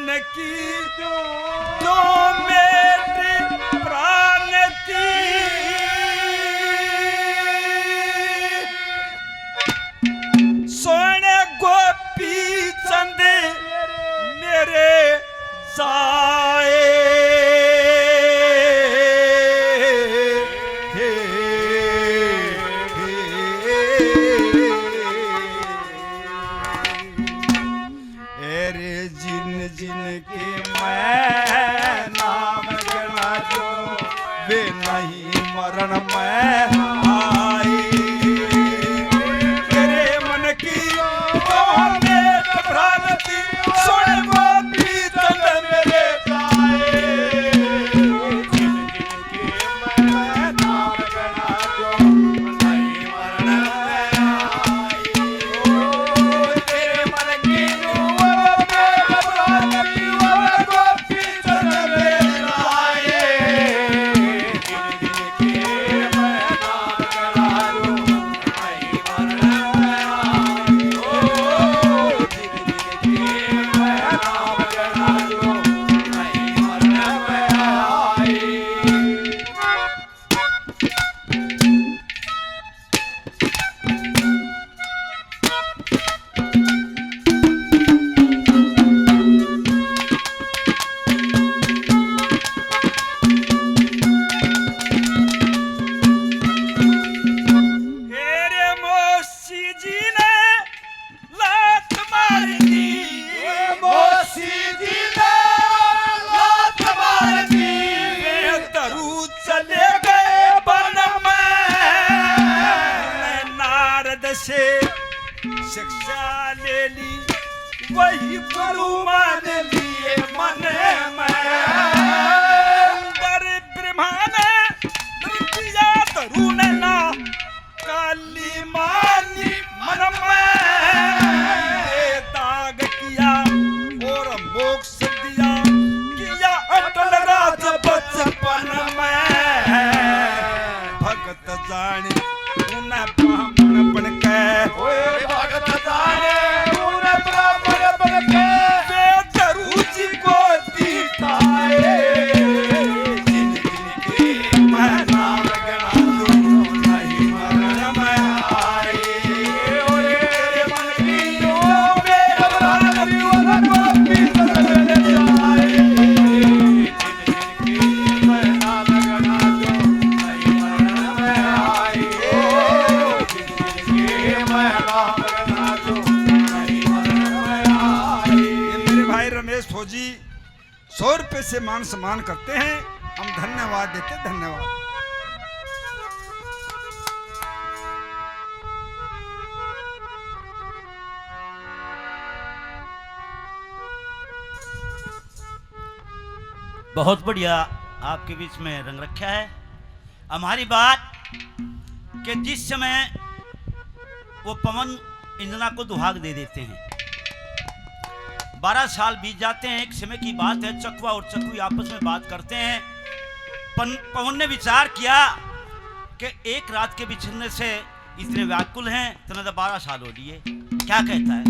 की जो मेरी प्राण की सोने गोपी चंद मेरे जाए जिनके मैं नाम गिना जो वे नहीं मरण में आए तेरे मन की भ्रांति सुन गोपी चंद मेरे जाए जिनके मैं नाम गिना जो नहीं मरण में आए तेरे मन की से शिक्षा ले ली वही गुरु मान लिए मन में ब्रह्मा ने दिया तरुण ना काली मानी मन में त्याग किया और मोक्ष दिया किया अटल राज बचपन में भगत जाने उन्हें ब्राह्मण बन के भगत जाने उन्हें ब्राह्मण बन के वे दरूजी को दीताए जिनकी मैं नाम गिना दूं नहीं मरण में आए तेरे मन की जो मेरा भ्रांति वाला गोपी चंद मेरे जाए जिनकी मैं नाम गिना दूं नहीं मरण में आए मेरे भाई रमेश फौजी 100 रुपए से मान सम्मान करते हैं, हम धन्यवाद देते। धन्यवाद। बहुत बढ़िया आपके बीच में रंग रखा है। हमारी बात कि जिस समय वो पवन इंजना को दुहाग दे देते हैं, 12 साल बीत जाते हैं। एक समय की बात है, चकवा और चकवी आपस में बात करते हैं। पवन ने विचार किया कि एक रात के बिछड़ने से इतने व्याकुल हैं, तो 12 साल हो लिए। क्या कहता है?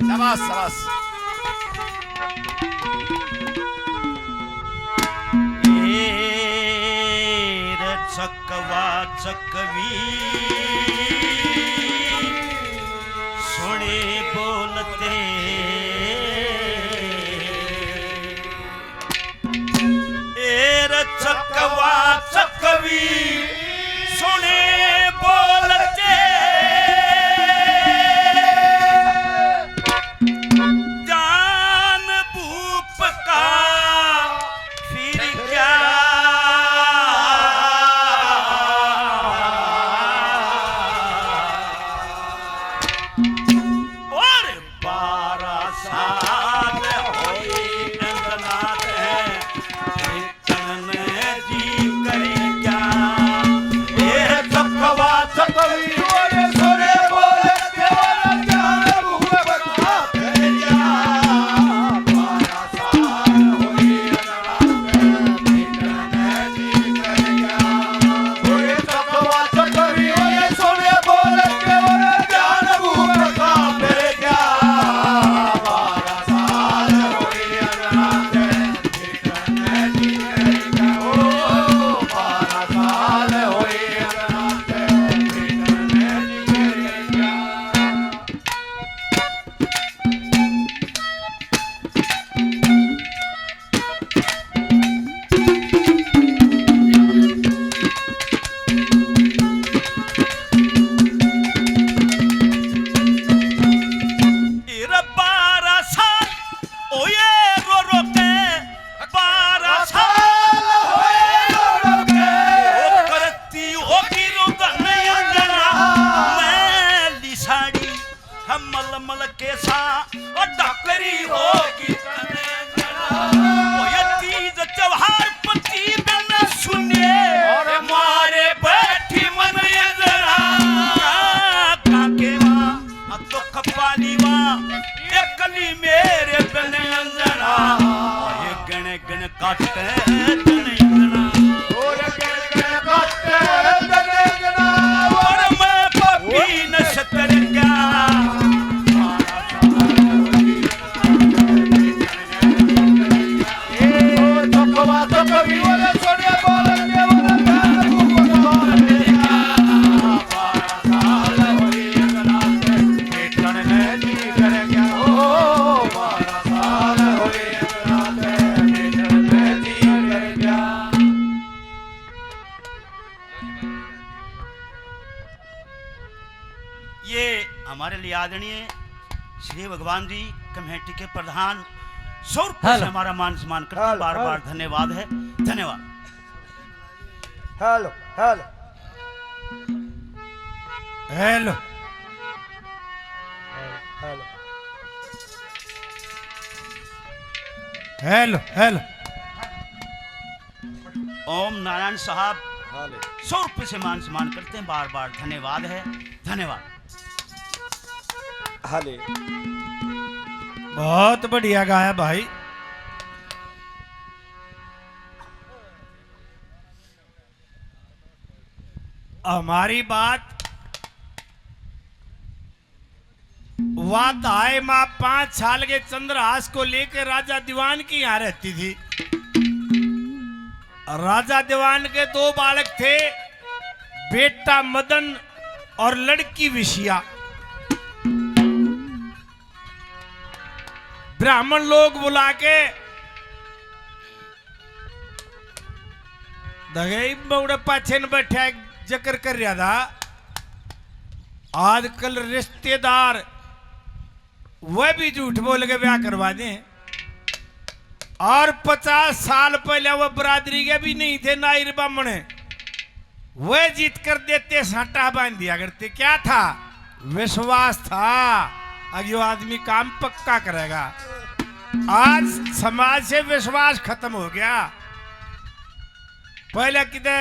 शाबाश शाबाश। चकवा चकवी सुने बोलते चकवा चकवी सुने बोलते जान भूप का फिर क्या क्या ये हमारे लिए आदरणीय श्री भगवान जी कमेटी के प्रधान 100 रुपये से हमारा मान सम्मान करते हैं। बार बार धन्यवाद है, धन्यवाद। Hello hello hello hello hello hello Om Narayan साहब 100 रुपये से मान सम्मान करते हैं। बार बार धन्यवाद है, धन्यवाद। हाले बहुत बढ़िया गाया भाई। हमारी बात आए माँ 5 साल के चंद्रहास को लेकर राजा दीवान की यहां रहती थी। राजा दीवान के 2 बालक थे, बेटा मदन और लड़की विषया। ब्राह्मण लोग बुला के दगई बौड़े पाछे न बैठा एक जिक्र कर रहा था। आजकल रिश्तेदार वह भी झूठ बोल के ब्याह करवा दें, और 50 साल पहले वह बरादरी के भी नहीं थे नायर ब्राह्मण, वह जीत कर देते साटा बांध दिया करते। क्या था? विश्वास था अगर वो आदमी काम पक्का करेगा। आज समाज से विश्वास खत्म हो गया। पहले कितने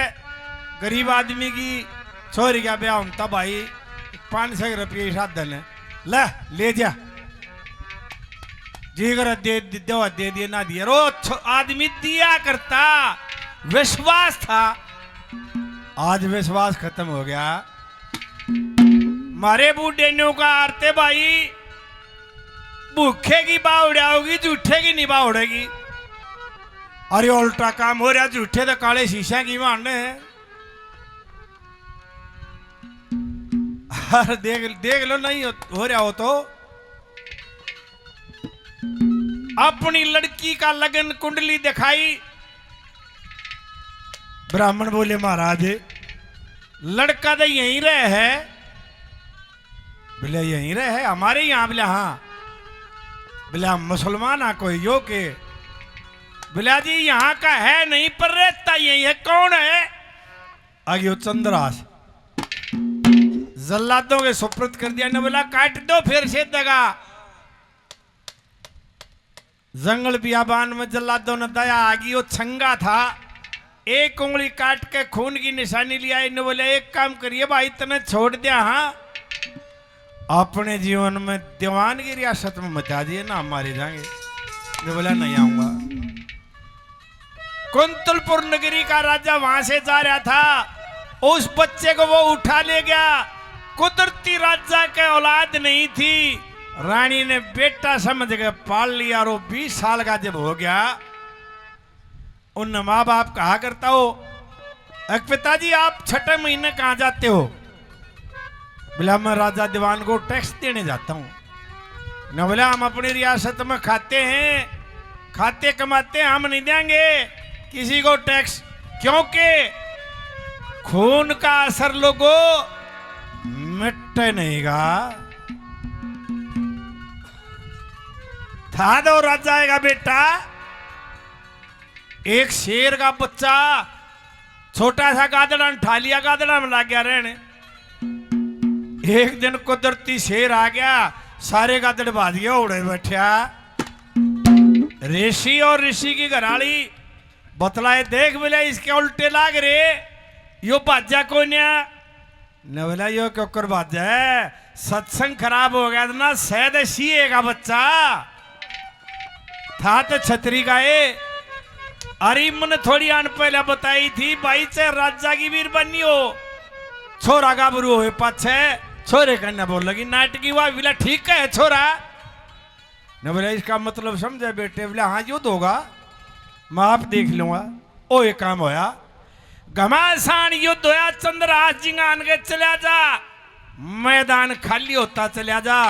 गरीब आदमी की छोरी का ब्याह होता भाई 500 रुपये साधन है, ले जा जी कर दे दिए ना दिया, रो आदमी दिया करता, विश्वास था। आज विश्वास खत्म हो गया। मारे बूढ़े न्यू का आरते भाई भूखे की बावड़ा होगी, झूठे की नहीं बावड़ेगी। अरे उल्टा काम हो रहा, झूठे तो काले शीशा की मारने हैं। देख लो नहीं हो रहा हो तो अपनी लड़की का लगन कुंडली दिखाई। ब्राह्मण बोले महाराज लड़का तो यहीं रहे है। बोले यहीं रहे है हमारे यहाँ? बोले हाँ। बोले हम मुसलमान आ कोई यो के? बोला जी यहाँ का है नहीं पर रहता यही है। कौन है? आगे चंद्रहास जल्लादों के सुपुर्द कर दिया। ने बोला काट दो फिर से दगा। जंगल बियाबान में जल्लादों ने दया आगी। वो छंगा था, एक उंगली काट के खून की निशानी लिया। इन्हें बोले एक काम करिए भाई तने छोड़ दिया, हाँ अपने जीवन में दीवान की रियासत में मचा दिए ना, मारे जाएंगे। ने बोला नहीं आऊंगा। कुंतलपुर नगरी का राजा वहां से जा रहा था, उस बच्चे को वो उठा ले गया। कुदरती राजा के औलाद नहीं थी, रानी ने बेटा समझ के पाल लिया। और वो 20 साल का जब हो गया, उन माँ बाप कहा करता हो पिताजी आप 6ठे महीने कहाँ जाते हो? बोला मैं राजा दीवान को टैक्स देने जाता हूँ। न बोला हम अपनी रियासत में खाते हैं, खाते कमाते हैं, हम नहीं देंगे किसी को टैक्स, क्योंकि खून का असर लोगों मिटते नहीं गा। था दो राजा का बेटा, एक शेर का बच्चा छोटा सा गादड़ा ठा लिया, गादड़ा में लग गया रहने। एक दिन कुदरती शेर आ गया, सारे गादड़ बाज गया, उड़े बैठा। ऋषि और ऋषि की घराली बतलाए देख बोले इसके उल्टे लाग रे, यो बाजा को न बोला यो क्यों कर बाजा है, सत्संग खराब हो गया ना, शायद सीए का बच्चा था तो छतरी का है। अरे मन थोड़ी आन पहले बताई थी भाई चाहे राजा की वीर बनी हो, छोरा गाबरू हो पाछे छोरे करना बोल लगी नाटकी हुआ। बोला ठीक है छोरा। न बोला इसका मतलब समझे बेटे? बोला हाँ युद्ध होगा, मैं आप देख लूंगा। ओ ये काम होया, घमासान युद्ध होया। चंद्रहास जिंगान के चला जा, मैदान खाली होता चला जा।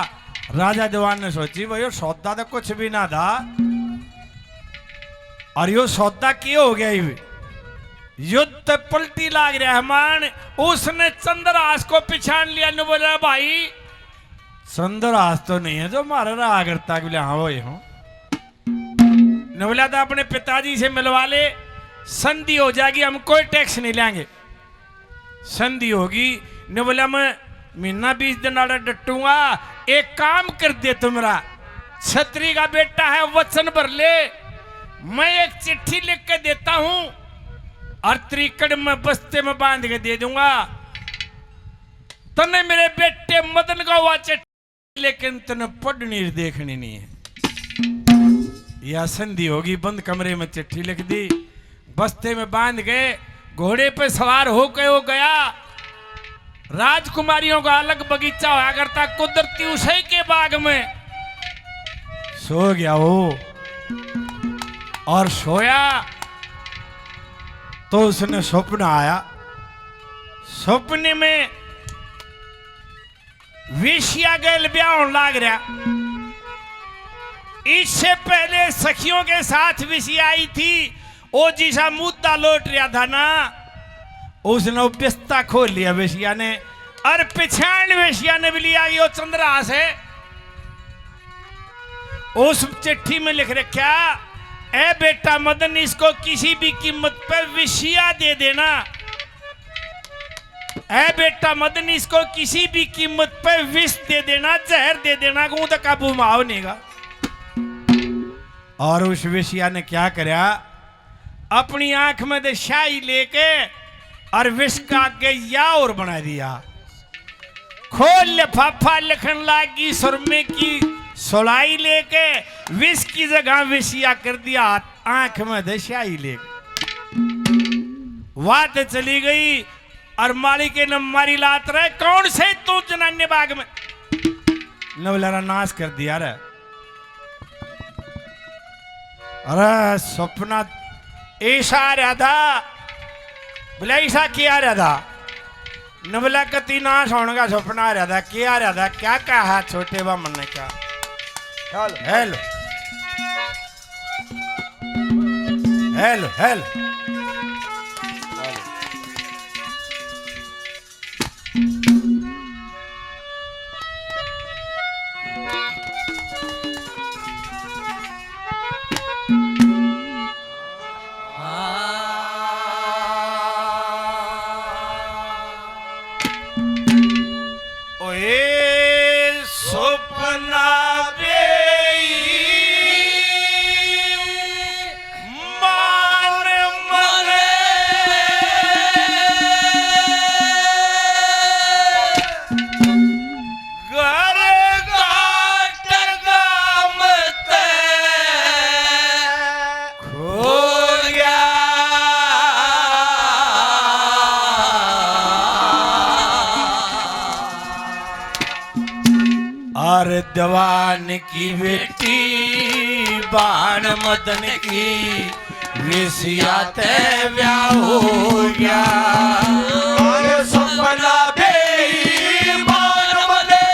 राजा दीवान ने सोची भाई सौदा तो कुछ भी ना था, और यो सौदा क्यों हो गया? युद्ध पलटी लाग रहा है मान। उसने चंद्रहास को पिछाड़ लिया। ने बोला भाई सुंदर आज तो नहीं है जो मारा रहा करता कि बोले हाँ वो हूं न बोला था अपने पिताजी से मिलवा ले, संधि हो जाएगी, हम कोई टैक्स नहीं लेंगे। संधि होगी न बोला मैं महीना 20 दिन आड़ा डटूंगा, एक काम कर दे तुम्हारा छतरी का बेटा है, वचन भर ले, मैं एक चिट्ठी लिख के देता हूं और त्रिकड़ में बस्ते में बांध के दे दूंगा, तने मेरे बेटे मदन का हुआ चिट्ठी, लेकिन तने पढ़नी देखनी नहीं है। या संधि होगी, बंद कमरे में चिट्ठी लिख दी, बस्ते में बांध गए, घोड़े पे सवार हो गया। राजकुमारियों का अलग बगीचा होया करता कुदरती उसे के बाग में। सो गया वो और सोया तो उसने स्वप्न आया। सपने में वेश्या गैल ब्याह होने लाग रहा। इससे पहले सखियों के साथ वेश्या आई थी, वो जिसा मुद्दा लौट रहा था ना, उसने बिस्ता खोल लिया वेश्या ने, और पिछाड़ वेश्या ने भी लिया कि वो चंद्रहास है। उस चिट्ठी में लिख रखा, ए बेटा मदन, इसको किसी भी कीमत पर वेश्या दे देना। ए बेटा मदन, इसको किसी भी कीमत पर विष दे देना, जहर दे देना, को तो काबू में आवनेगा। और उस वेश्या ने क्या करा, अपनी आंख में दे शाही लेके और विष का आगे या और बना दिया। खोल लिफाफा लिखन लागी, सुरमे की सुलाई लेके विष की जगह विषिया कर दिया, आंख में दे शाही लेके। बात चली गई और मालिक ने मारी लात रहे, कौन से तू जनाने बाग में, नवलरा नाश कर दिया रे। अरे सपना ऐसा आ रहा था, बोला ऐसा क्या रहा था, न बोला कति नाश होने का सपना आ रहा था, क्या आ रहा था, क्या कहा छोटे बामन ने, क्या हेलो हेलो हेलो जवान की बेटी बाण मदन की वेश्या ते ब्याह हो गया। सपना बेईमान मने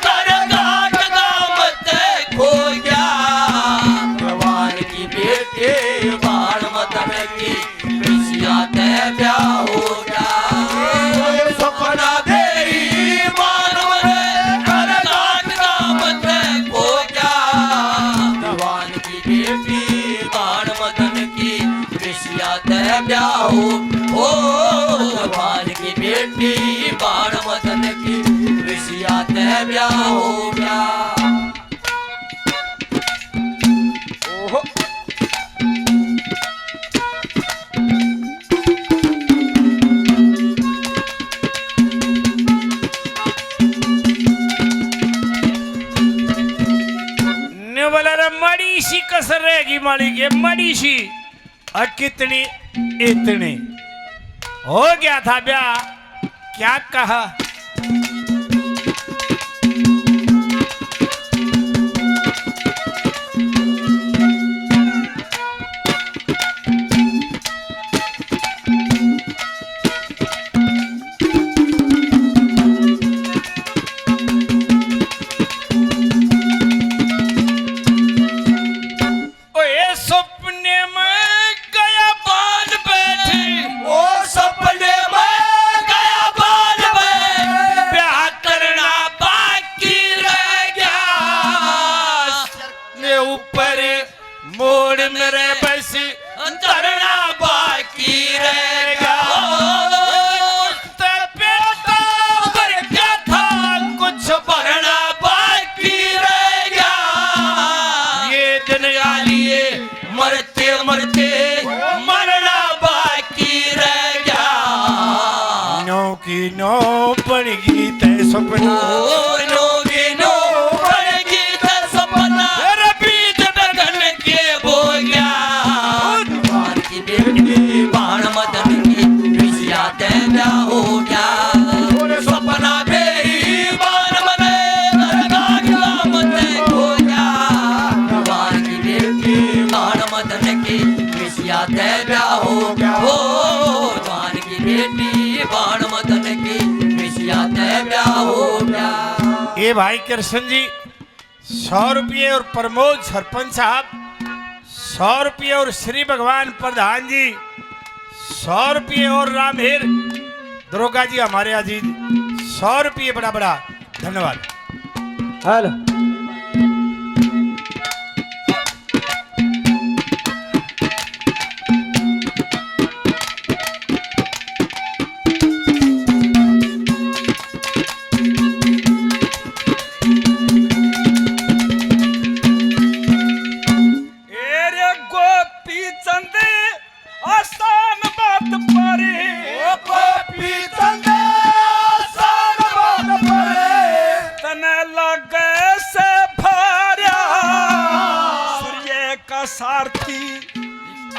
कर घाट गामत खो गया। जवान की बेटी बाण मदन की वेश्या ते ब्याह हो गया। सपना बेईमान मने कर घाट गामत खो गया। जवान की बेटी बाण मदन की वेश्या ते ब्याह हो। जवान की बेटी बाण मदन की वेश्या ते ब्याह हो गया। ओहो मड़ी सी कसर रहेगी माली के, मड़ी सी, और कितनी इतनी हो गया था ब्याह। क्या कहा, नो बणगी ते सपना नो बणगी ते सपना तेरे बीच डगन के बोया जवान की बेटी बाण मदन की विषया ते ब्याह हो गया सपना मेरी बाण मने नरकागला मते हो गया जवान की बेटी बाण मदन की विषया ते ब्याह हो गया जवान की बेटी बाण मदन की विषया ते ब्याह हो गया। ए भाई कृष्ण जी 100 रुपये और प्रमोद सरपंच साहब 100 रुपये और श्री भगवान प्रधान जी 100 रुपये और रामहेर दरोगा जी हमारे अजीज 100 रुपये बड़ा बड़ा धन्यवाद। हेलो एरे गोपी चंद आसान बात परे गोपी चंद आसान बात परे तने लगे से भार्या सूर्य का सारथी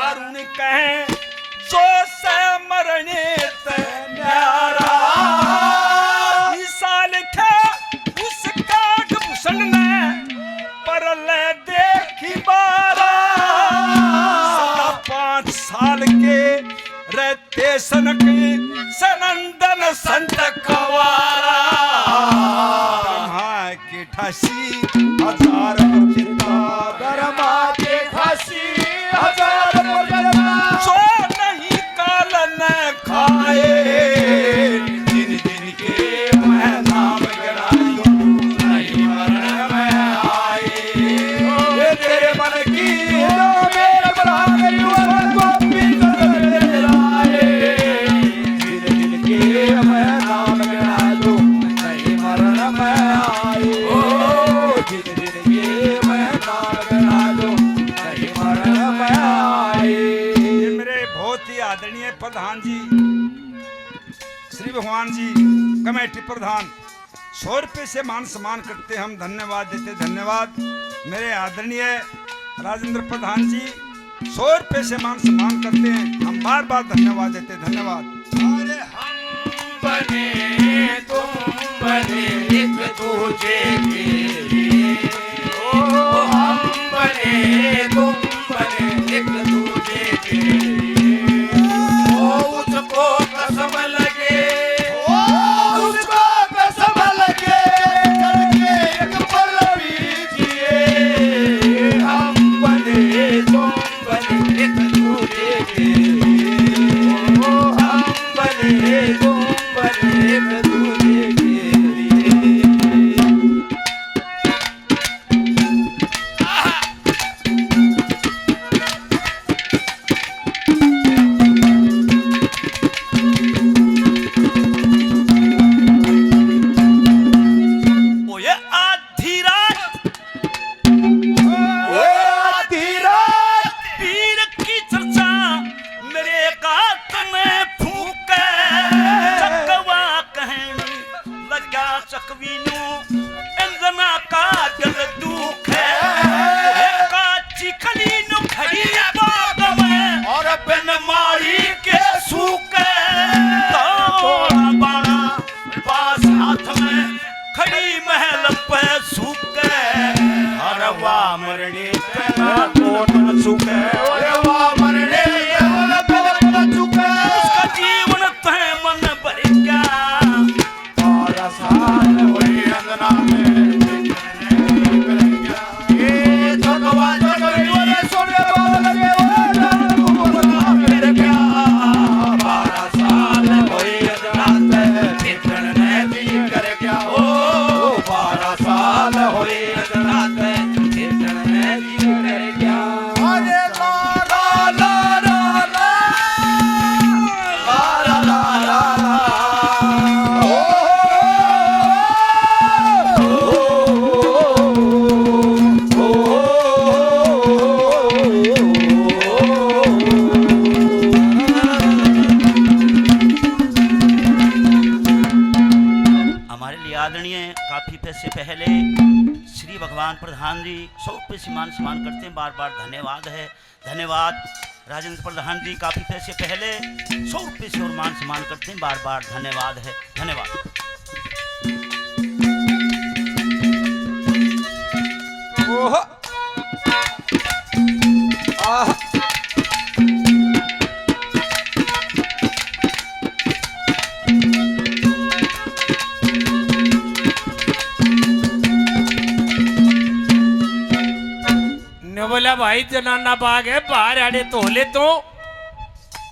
अरुण कहे जो से मरने ते न्यारा ईसा लिखे उसका भूषण ने पर ले देखी बारा सदा 5 साल के रहते सनक सनंदन संत कवारा ब्रह्मा के 88,000 चिंता धर्मा के खासी हजार जो नहीं काल न खाए दिन दिन के मैं नाम गिनाऊं नहीं मरण में आए ये तेरे मन की जो मेरे बराबर युवा गोपी चंद लाए दिन दिन के मैं नाम गिनाऊं नहीं मरण में आए दिन दिन के मैं नाम गिनाऊं नहीं मरण में आए। ये मेरे बहुत ही आदरणीय प्रधान जी श्री भगवान जी कमेटी प्रधान 100 रुपये से मान सम्मान करते हम धन्यवाद देते धन्यवाद। मेरे आदरणीय राजेंद्र प्रधान जी 100 रुपये से मान सम्मान करते हैं हम बार बार धन्यवाद देते धन्यवाद। अरे हम बने तुम बने एक दूजे के लिए ओ हम बने तुम बने एक दूजे के लिए ओ उसको कसम लगे ओ उसको कसम लगे करके एक पल बीजिए हम बने तुम बने एक दूजे के लिए ओ हम बने तुम बने एक दूजे के लिए। ओ ये आधी रात पीर की चर्चा मेरे गात में फूके चकवा कहनी लगा चकवीनू इंजना का दिल दुख है ओए काची खलीनू खड़ी बाग में और बिन मारी के सूके तोड़ा बाड़ा पास हाथ में खड़ी महल पे सूके हरवा मरने पे ना कोट सूके ओरे वाह मरने पे न चुके उसका जीवन तय मन भर गया 12 साल हुए अंगना में ये जगवा जगरी वाले सोने वाले लगे वो मेरे क्या 12 साल हुए अंगना में चित्रण ने भी कर क्या ओ 12 साल हुए अंगना में चित्रण ने भी कर क्या अरे हमारे लिए आदरणीय काफ़ी पैसे पहले श्री भगवान प्रधान जी 100 रुपये से मान सम्मान करते हैं, बार बार धन्यवाद है। धन्यवाद राजेंद्र प्रधान जी, काफ़ी पैसे पहले 100 रुपये से और मान सम्मान करते हैं, बार बार धन्यवाद है। धन्यवाद। ओह आह ने बोला भाई जनाना बाग है बाहर आड़े तो ले तो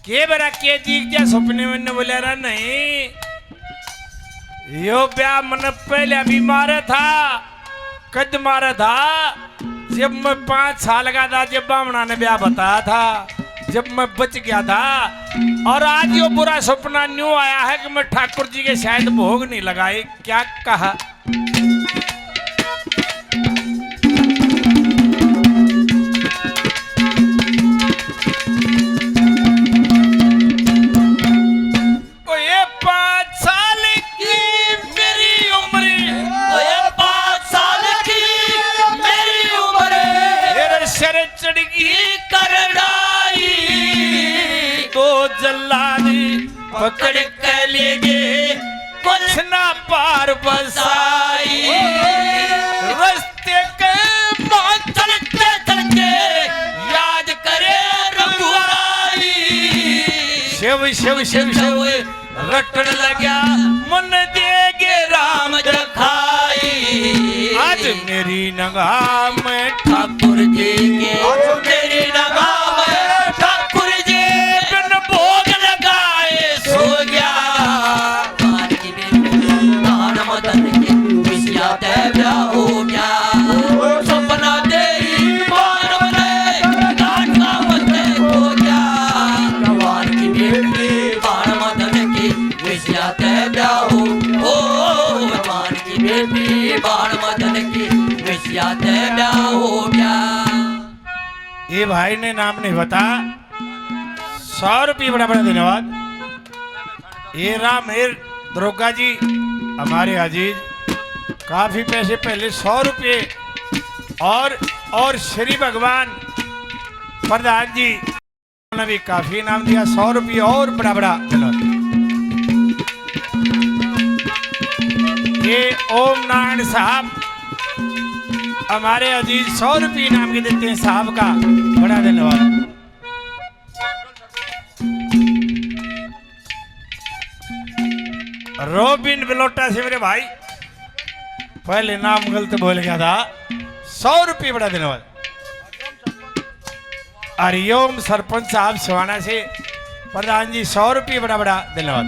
के बरा के दीख जा सपने में। ने बोला रा नहीं यो ब्याह मन पहले अभी मारा था, कद मारा था जब मैं 5 साल का था, जब बामना ने ब्याह बताया था, जब मैं बच गया था। और आज यो बुरा सपना न्यू आया है कि मैं ठाकुर जी के शायद भोग नहीं लगाए। क्या कहा पकड़ के ले गए कुछ ना पार बसाई। रस्ते के चलते चलते याद करे रघुराई। शिव शिव शिव शिव रटन लगा मन देगे राम जखाई। आज मेरी नगाह में ठाकुर जी के, मेरी नगाह में ठाकुर जी बिन भोग लगाए सो गया। मदन की विषया देवया हो गया। सपना तेरी मान बने डांटा मते हो गया। भगवान की बेटी बाण मदन की विषया देवया हो। भगवान की बेटी बाण मदन की विषया देवया हो गया। ये भाई ने नाम नहीं बता, 100 रुपये बड़ा बड़ा धन्यवाद। ये राम हेर दरोगा जी हमारे अजीज, काफी पैसे पहले 100 रुपये और श्री भगवान प्रधान जी ने भी काफी इनाम दिया, 100 रुपये और बड़ा बड़ा धन्यवाद। ये ओम नारायण साहब हमारे अजीज 100 रुपये इनाम के देते हैं, साहब का बड़ा धन्यवाद। रोबिन बिलोटा से मेरे भाई, पहले नाम गलत बोल गया था, 100 रुपये बड़ा धन्यवाद। हरिओम सरपंच साहब सिवाना से प्रधान जी 100 रुपये बड़ा बड़ा धन्यवाद।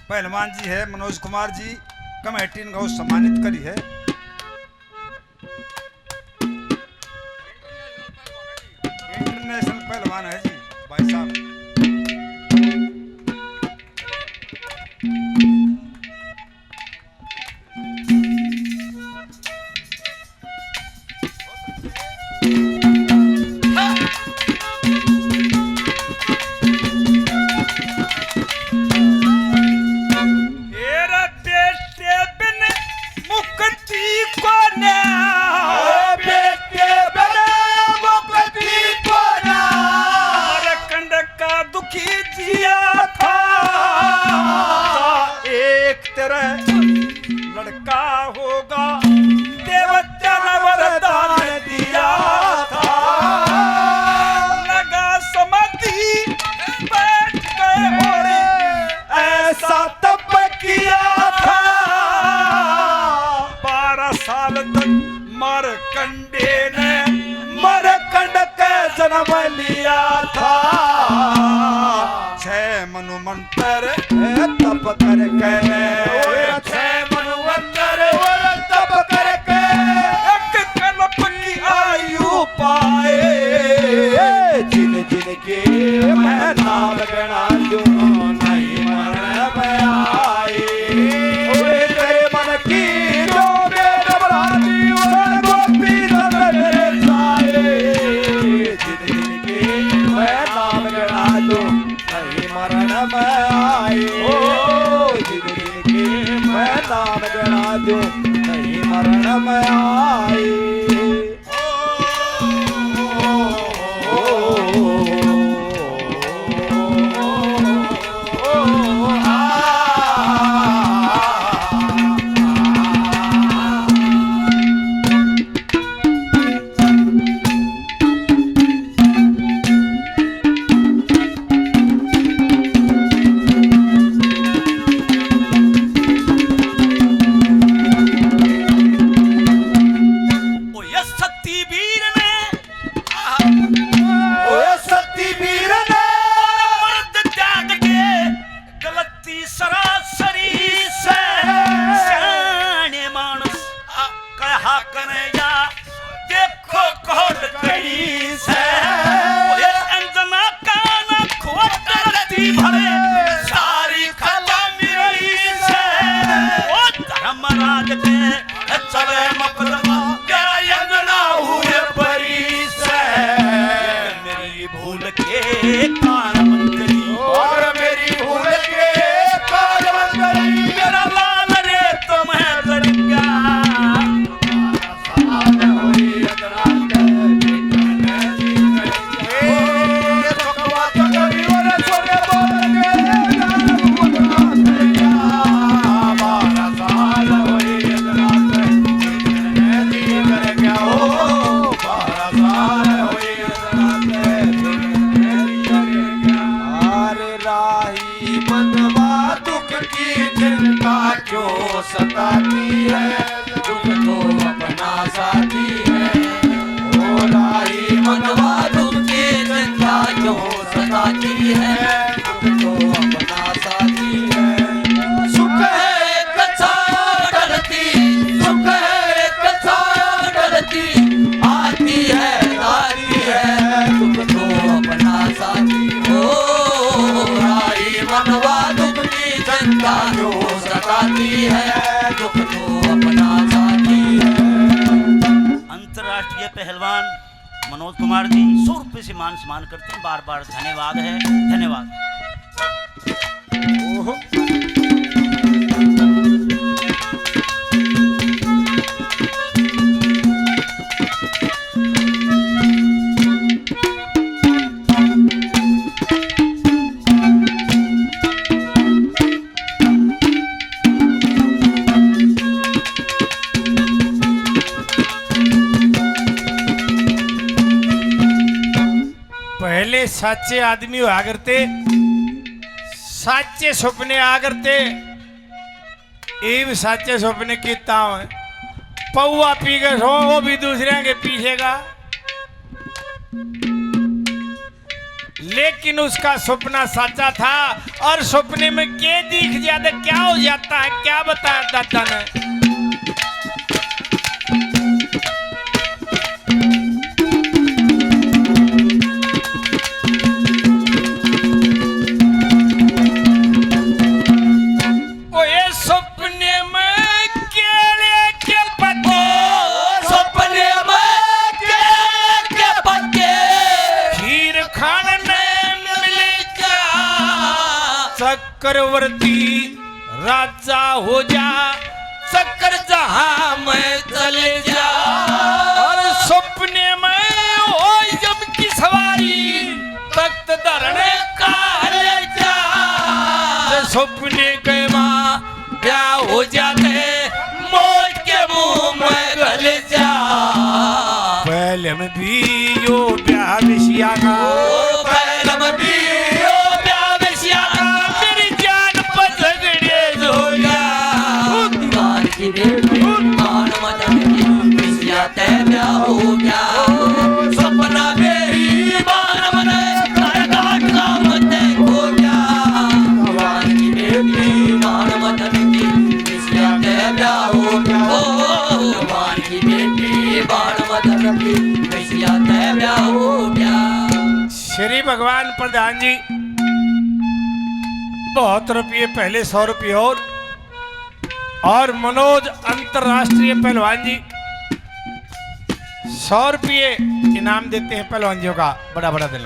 पहलवान जी है मनोज कुमार जी, कमेटी को सम्मानित करी है। इंटरनेशनल पहलवान है जी भाई साहब। लिया था। छह मनु मंत्र तप करके, छह मनु मंत्र तप करके एक कल्प की आयु पाए। जिन जिन के मैं नाम गणा लूं नहीं मरण में आए। तेरे मन की जो मेरे बराती उनको पीर मेरे जाए। जिन जिन के मैं नाम गणा लूं नहीं मरण में आए। जिन जिन के मैं नाम गणा लूं नहीं मरण में आए। सताती है दुख तो अपना साथी है। ओ राही मनवा दुख की चिंता क्यों सताती है दुख तो अपना साथी है। सुख है एक छाव डरती, सुख है एक छाव डरती, आती है आती है दुख तो अपना साथी। ओ राही मनवा दुख की चिंता क्यों सताती है दुख तो अपना साथी है। अंतर्राष्ट्रीय पहलवान मनोज कुमार जी 100 रुपये से मान सम्मान करते हैं। बार बार धन्यवाद है, धन्यवाद। पहले सच्चे आदमी हुआ करते, सच्चे सपने आ करते, ये भी सच्चे सपने कितना है। पौवा पी के सो वो भी दूसरे के पीछे का, लेकिन उसका सपना सच्चा था। और सपने में क्या दिख जाता, क्या हो जाता है, क्या बताया दादा ने। चक्रवर्ती राजा हो जा, चक्कर जहां में चले जा। और सपने में हो यम की सवारी, तख्त धरने का ले जा। सपने के माँ ब्याह हो जाते, मौत के मुंह में गले जा। पहले में भी यो ब्याह विषया का, पहले में भी सपना मेरी मान श्री भगवान प्रधान जी, बहुत रुपये पहले 100 रुपये और मनोज अंतरराष्ट्रीय पहलवान जी 100 रुपये इनाम देते हैं पहलवान जी का। बड़ा बड़ा दिल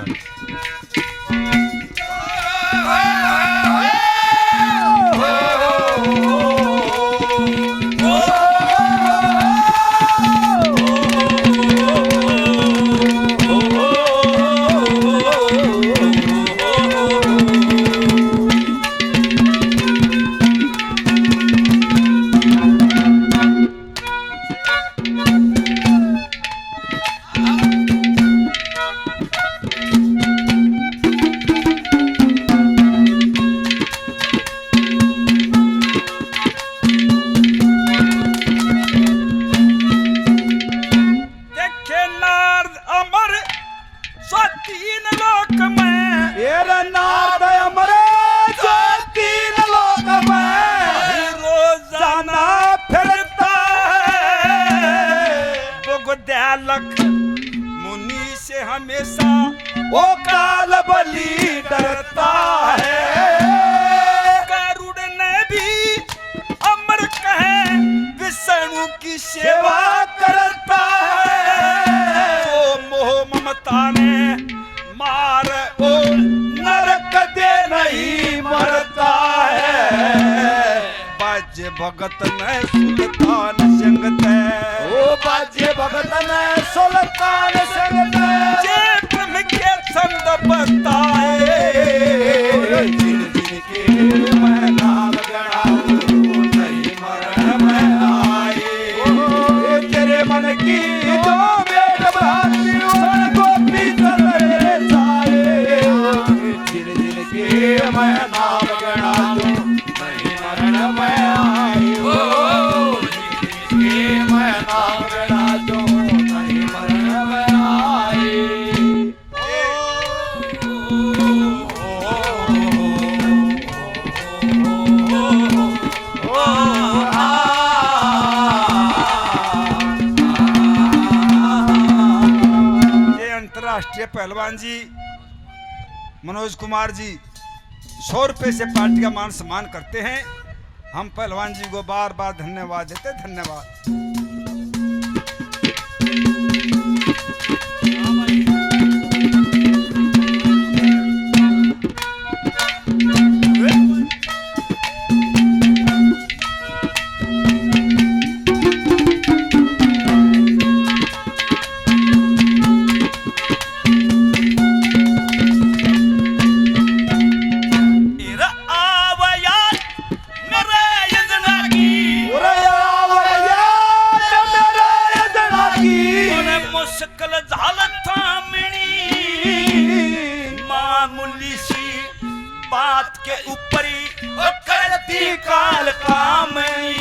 मुनि से हमेशा वो काल बलि डरता है। गरुड़ ने भी अमर कहे विष्णु की सेवा करता है। जो मोह ममता ने मार वो नरक दे नहीं मरता है। बाजे भगत ने सुल्तान संगत ओ बाजे भगत ने सुल्तान संगत जे प्रेम के छंद बताए। जिन जिन के मैं नाम गणाऊं नहीं मरण में आए। तेरे मन की जो वेद भ्रांति उन को भीतर जाए। जिन जिन के मैं नाम गणाऊं नहीं मरण में आए। मैं नाम गणा दूं नहीं मरण में आए। ये अंतरराष्ट्रीय पहलवान जी मनोज कुमार जी 100 रुपए से पार्टी का मान सम्मान करते हैं। हम पहलवान जी को बार बार धन्यवाद देते। धन्यवाद। बात के ऊपरी करती काल कामनी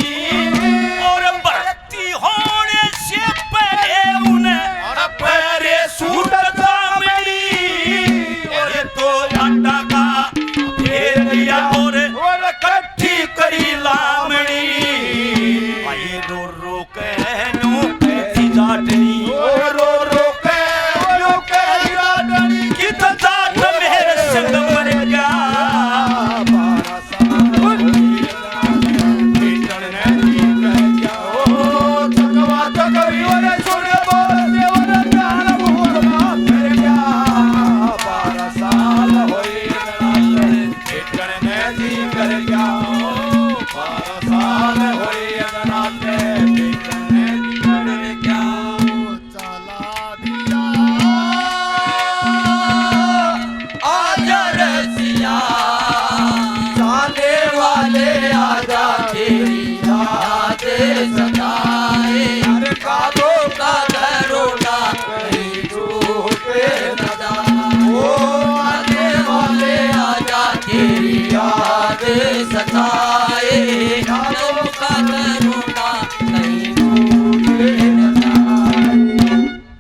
और बढ़ती होने से पहले उन्हें और पहले सूट दामनी और तो अंडा का फेर लिया और कट्ठी करी लामणी। भाई रो रो के नो कैसी जाटनी रो रो के नो कैसी जाटनी की तो जाट मेरे संग मर गया।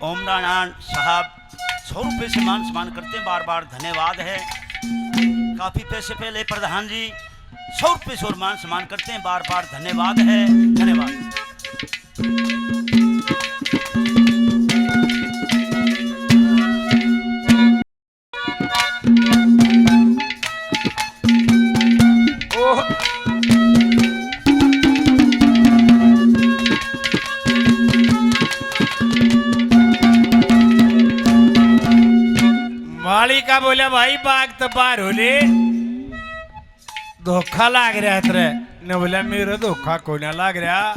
ओमरान साहब 100 रुपए से मान सम्मान करते हैं। बार बार धन्यवाद है। काफी पैसे पहले प्रधान जी 100 रुपए से और मान सम्मान करते हैं। बार बार धन्यवाद है। धन्यवाद। ओह मालिका बोला भाई बाग तो पार हो ले धोखा लाग रहा है तेरे ने बोला मेरा धोखा कोई ना लाग रहा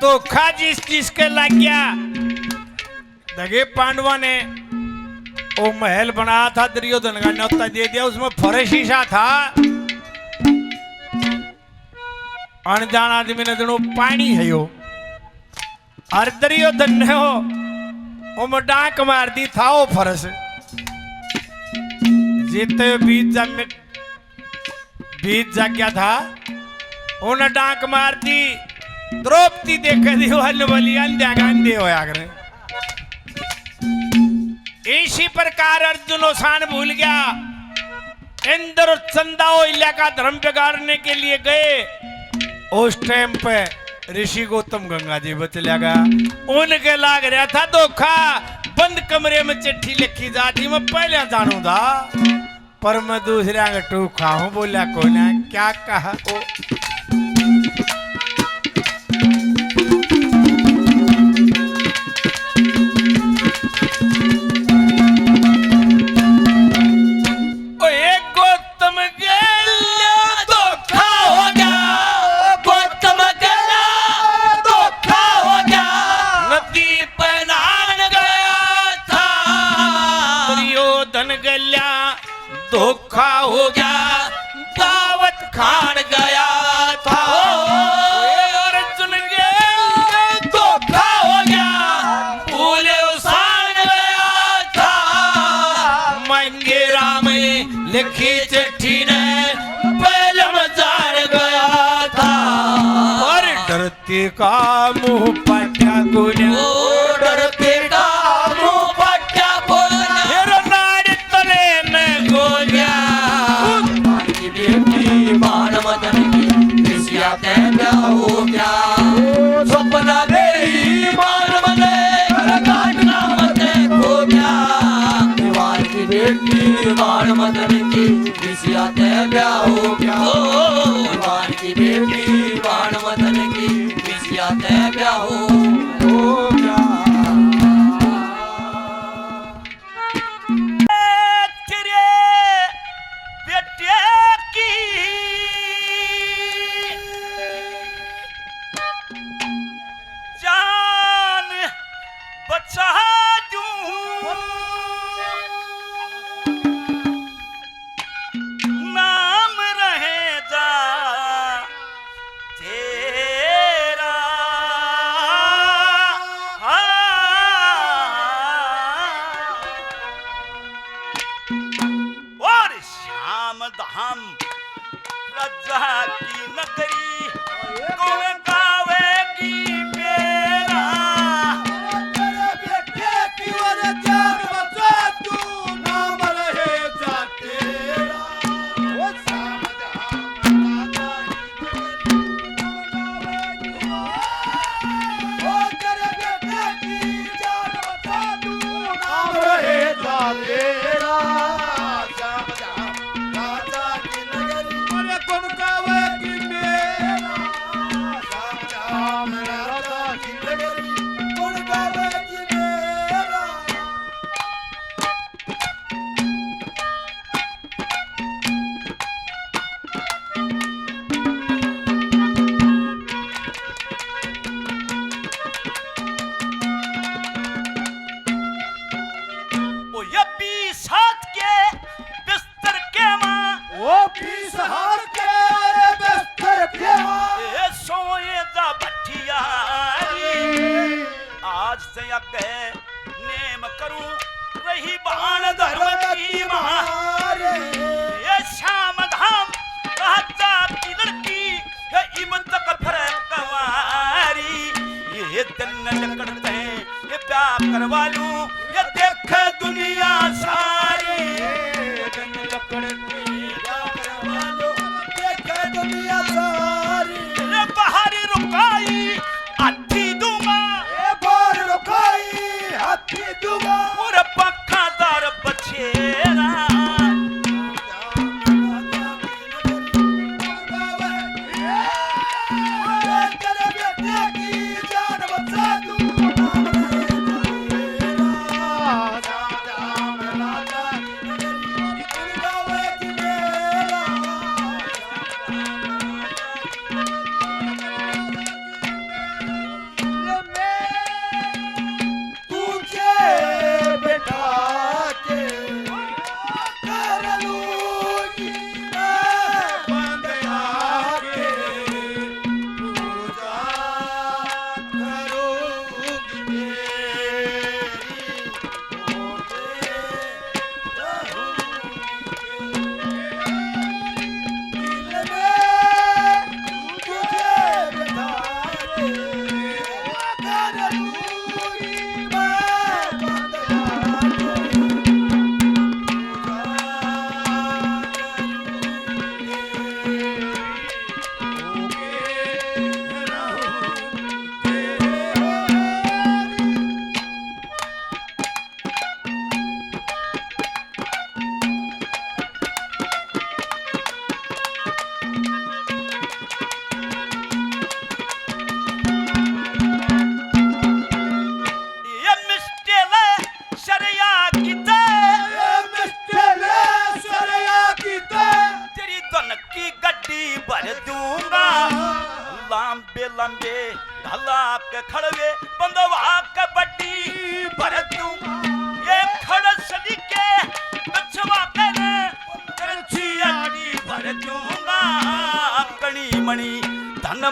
धोखा जिसके लग गया दगे पांडवा ने वो महल बनाया था दुर्योधन का न्योता दे दिया उसमें फर्श शीशा था अनजान आदमी ने दोनों पानी है यो और दुर्योधन ने वो में डांक मार दी था वो फर्श जीते बीच जा गया था उन्हें डांक मार दी द्रौपदी देखे दी वाली अंधे होया करे इसी प्रकार अर्जुन ओसान भूल गया इंद्र चंदा इला का धर्म बिगाड़ने के लिए गए उस टाइम पे ऋषि गौतम गंगा जी बचला गया उनके लाग रहा था धोखा बंद कमरे में चिट्ठी लिखी जाती मैं पहले जानू था पर मैं दूसरे का टूखा हूं बोला को ना क्या कहा ओ धोखा हो गया दावत खान गया था अर्जुन के धोखा हो गया भूले उसान गया था महंगे राम लिखी चिट्ठी ने पहले जान गया था और डरते का मुंह पट्टा गुना डरते का मुंह पट्टा मान मदन की किसिया क्या हो क्या सपना नहीं मान मदे काटना मत हो गया दीवार की बेटी मान मदन की किसिया क्या हो क्या दीवार की बेटी मान मदन की किसिया क्या हो क्या नाम रहेगा तेरा और श्याम धाम रजा की नगरी कौन गावेगी मेरा नेम करूं रही बाण धर्म की महारे ये श्याम धाम राजा की लड़की ये इमत का फरक कवारी ये दिन लकड़ते ये प्यार करवा लूं ये देख दुनिया सारी ये दिन लकड़ते प्यार करवा लूं देख दुनिया सारी ये बाहरी रुकाई आठी दूंगा ये बाहर रुकाई हाथी दूंगा और पक्का दर बछेरा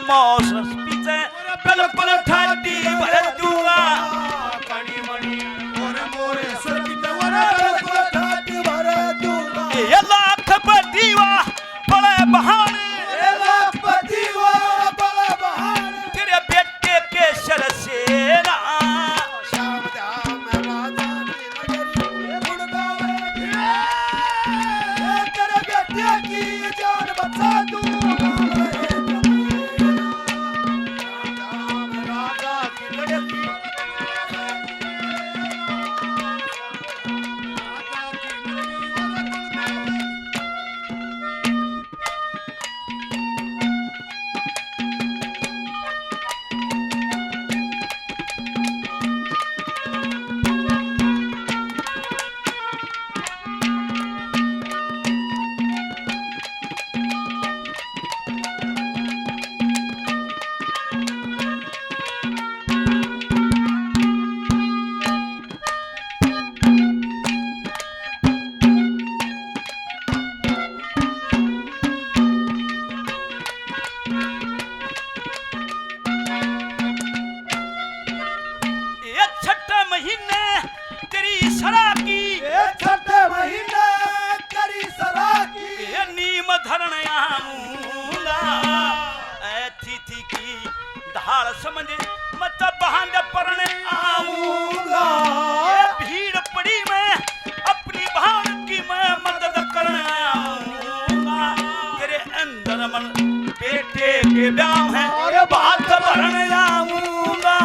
मौसम पीते बिल्कुल ठाडी भर दूंगा कणी मणि और मोरे सर की तवर बिल्कुल ठाडी भर दूंगा ये लाख पतिवा बड़े बहाने ये लाख पतिवा बड़े बहाने तेरे बेटे के सर से ना श्याम धाम राजा की नगरी गुण गावे तेरे बेटे की जान बचा दूंगा समझ मत बहान परण आऊंगा भीड़ पड़ी मैं अपनी बहन की मैं मदद करने आऊंगा तेरे अंदर मन बेटे के ब्याह है और बात भरने आऊंगा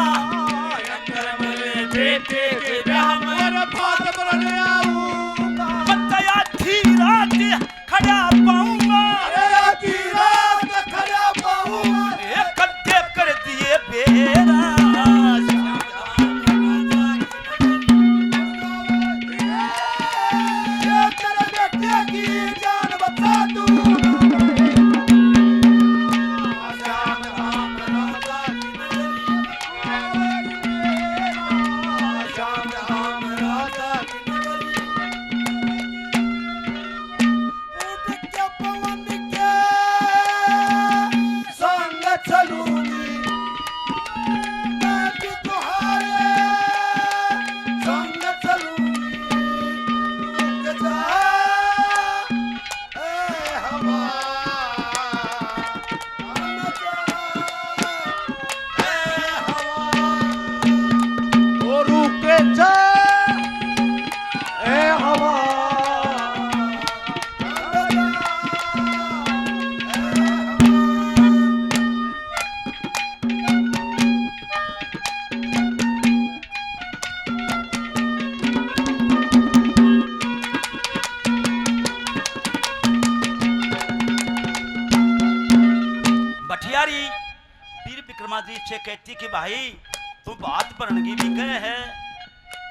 अंदर मन बेटे के ब्याह में बात भरने आऊंगा मत आधी रात खड़ा पाऊंगा आधी रात खड़ा पाऊंगा कर दिए बेरा तेरे बेटे की जान बचा दूंगा श्याम धाम राजा की नगरी श्याम धाम राजा की नगरी उठ के पवन के संग चलूंगी विक्रमादित्य से कहती कि भाई तू बात परणगी भी कहे है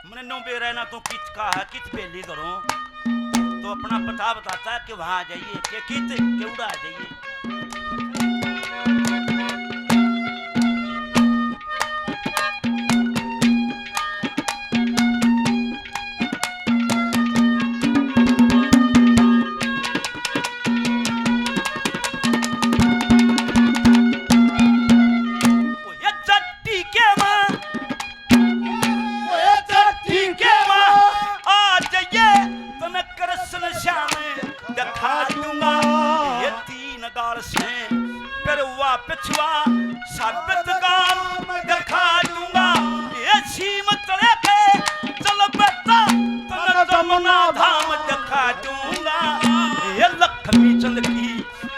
मैंने नो बे रहना तो किच का है किच बेली करो तो अपना पता बताता है कि वहां आ जाइए कि कित केवड़ा आ जाइए पिछवा साबित काम दिखा दूंगा ये सीम तले के चल बेटा तन जमुना धाम दिखा दूंगा ये लक्ष्मी चंद की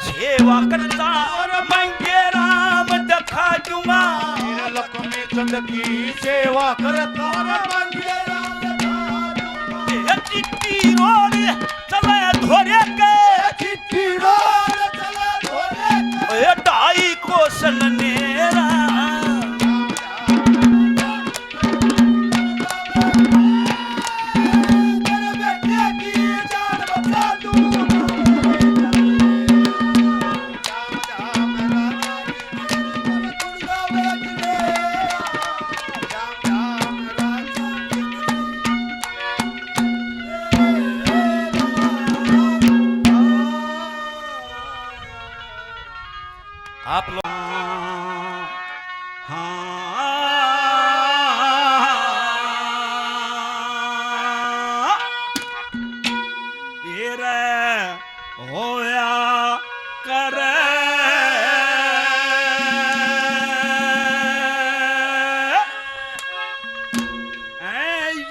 सेवा करता और मंगे राम दिखा दूंगा ये लक्ष्मी चंद की सेवा करता और मंगे राम दिखा दूंगा ये चिट्ठी रोड चले धोरे के चिट्ठी रोड चले धोरे के ये ढाई कोसन नेरा पीर होया कर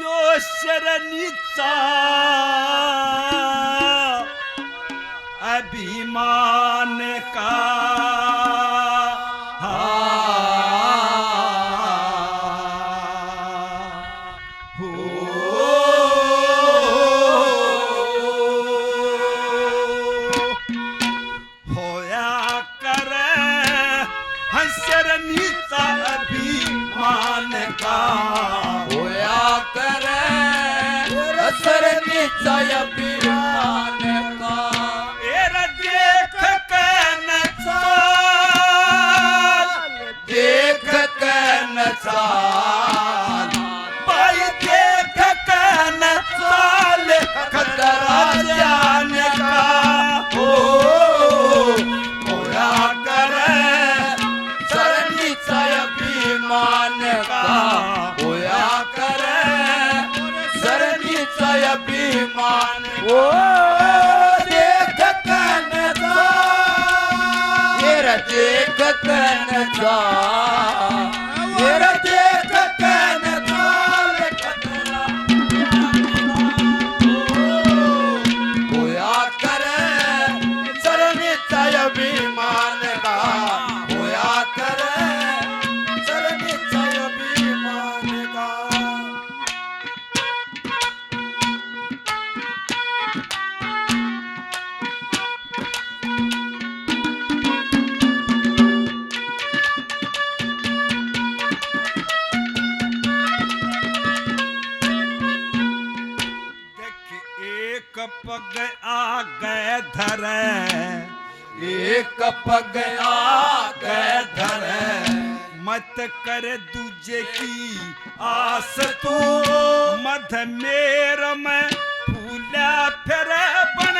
यो शरणीचा अभिमान का पग आगे धरे एक पग आगे धरे मत कर दूजे की आस तू मध मेर में फूला फिर बन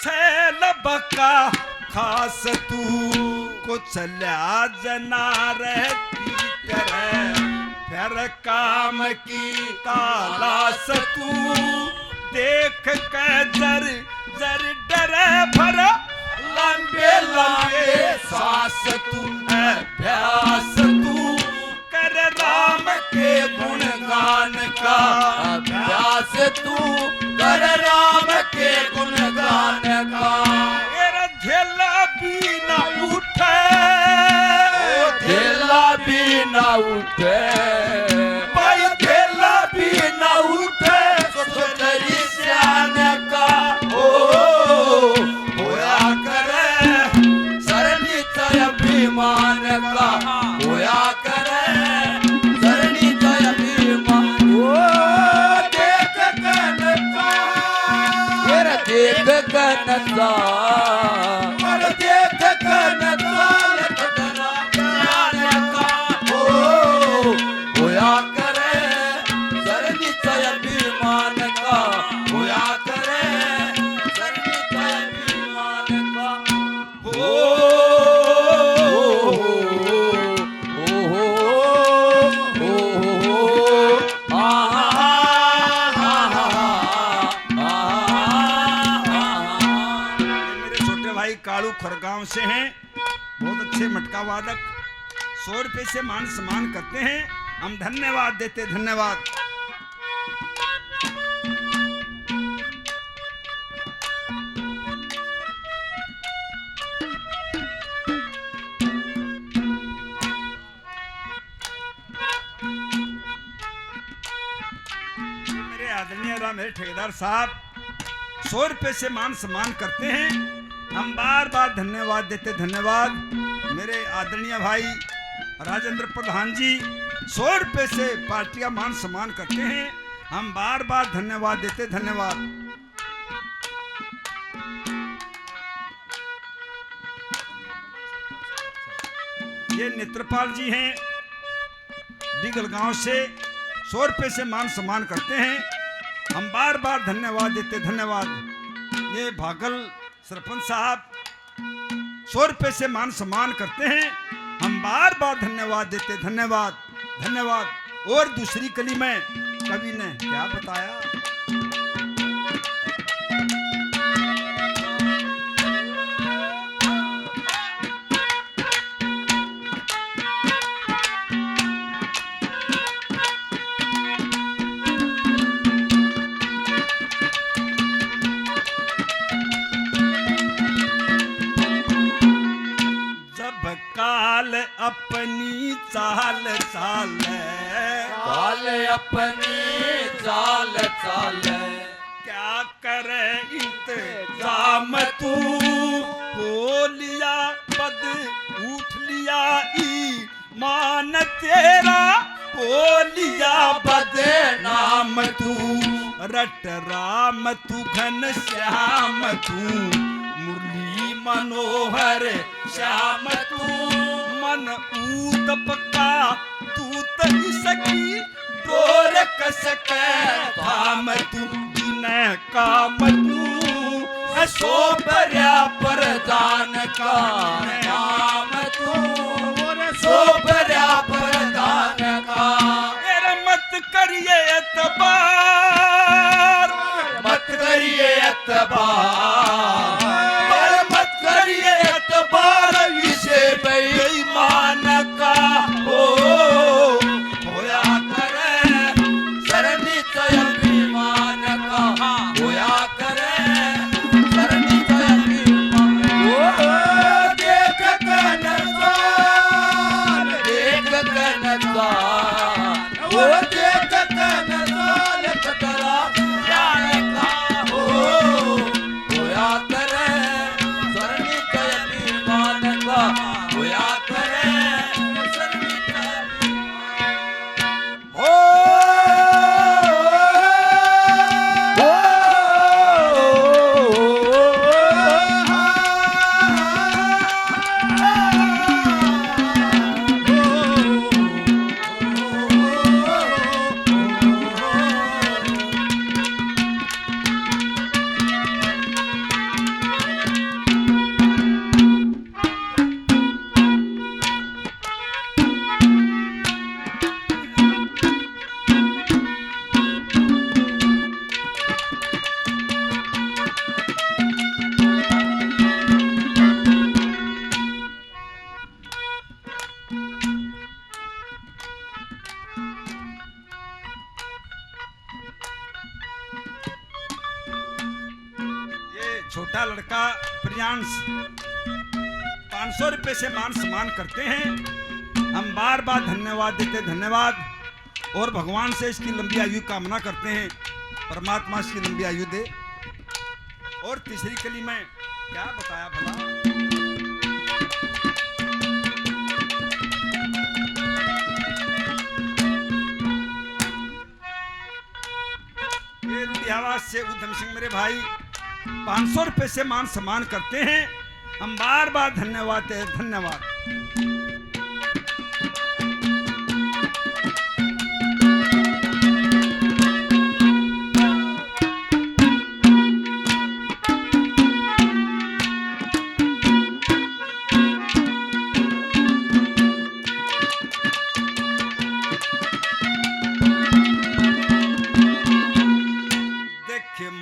छैल बका खास तू कुछ जना रहती करे फिर काम की तालाश तू देख के जर जर डरे भर लंबे लंबे सांस तू अभ्यास तू कर राम के गुणगान का अभ्यास तू कर राम के गुणगान का मेरा झेला भी न उठे झेला भी न उठे भाई झेला भी न उठे सुंदरी श्यान का होया करे सरणी तय अभिमान का होया करे सरणी तय अभिमान देख कनसा तेरा देख कनसा और देख कनसा लखतरा ज्ञान का होया करे सरणी तय अभिमान का होया करे सरणी तय अभिमान का मेरे छोटे भाई कालू खरगांव से हैं बहुत अच्छे मटका वादक 100 रुपए से मान सम्मान करते हैं हम धन्यवाद देते धन्यवाद मेरे आदरणीय मेरे ठेकेदार साहब 100 रुपए से मान सम्मान करते हैं हम बार बार धन्यवाद देते धन्यवाद मेरे आदरणीय भाई राजेंद्र प्रधान जी 100 रुपए से पार्टी का मान सम्मान करते हैं हम बार बार धन्यवाद देते धन्यवाद ये नेत्रपाल जी हैं डिगल गांव से 100 रुपए से मान सम्मान करते हैं हम बार बार धन्यवाद देते धन्यवाद ये भागल सरपंच साहब 100 रुपए से मान सम्मान करते हैं हम बार बार धन्यवाद देते धन्यवाद धन्यवाद और दूसरी कली में कवि ने क्या बताया अपनी चाल चाले, चाल अपनी चाल चाले, क्या करे इंतजाम तू, हो लिया पद उठ लिया ईमान तेरा, हो लिया बदनाम तू, रट राम तू घन श्याम तू, मुरली मनोहर श्याम तू, मन ऊतप का तू तई सकी, डोर कसके थाम तू, जिन्हें काम तू, सोबर्या प्रधान का नाम तू, सोबर्या प्रधान का, मत करिए एतबार, मत करिए एतबार, मत करिए एतबार, इसे बेईमान का हो, होया करे सरनी तय अभिमान का, होया करे सरनी तय अभिमान, देख कनसार, देख कनसार, वो देख कनसार कतरा जाने का हो, होया करे सरनी तय अभिमान का, होया करे सरनी तय हो छोटा लड़का प्रियांश 500 रुपए से मान सम्मान करते हैं। हम बार बार धन्यवाद देते, धन्यवाद। और भगवान से इसकी लंबी आयु कामना करते हैं, परमात्मा इसकी लंबी आयु दे। और तीसरी कली में क्या बताया भला, ये रूढ़ियावास से उधम सिंह मेरे भाई 500 रुपए से मान सम्मान करते हैं। हम बार बार धन्यवाद देते, धन्यवाद।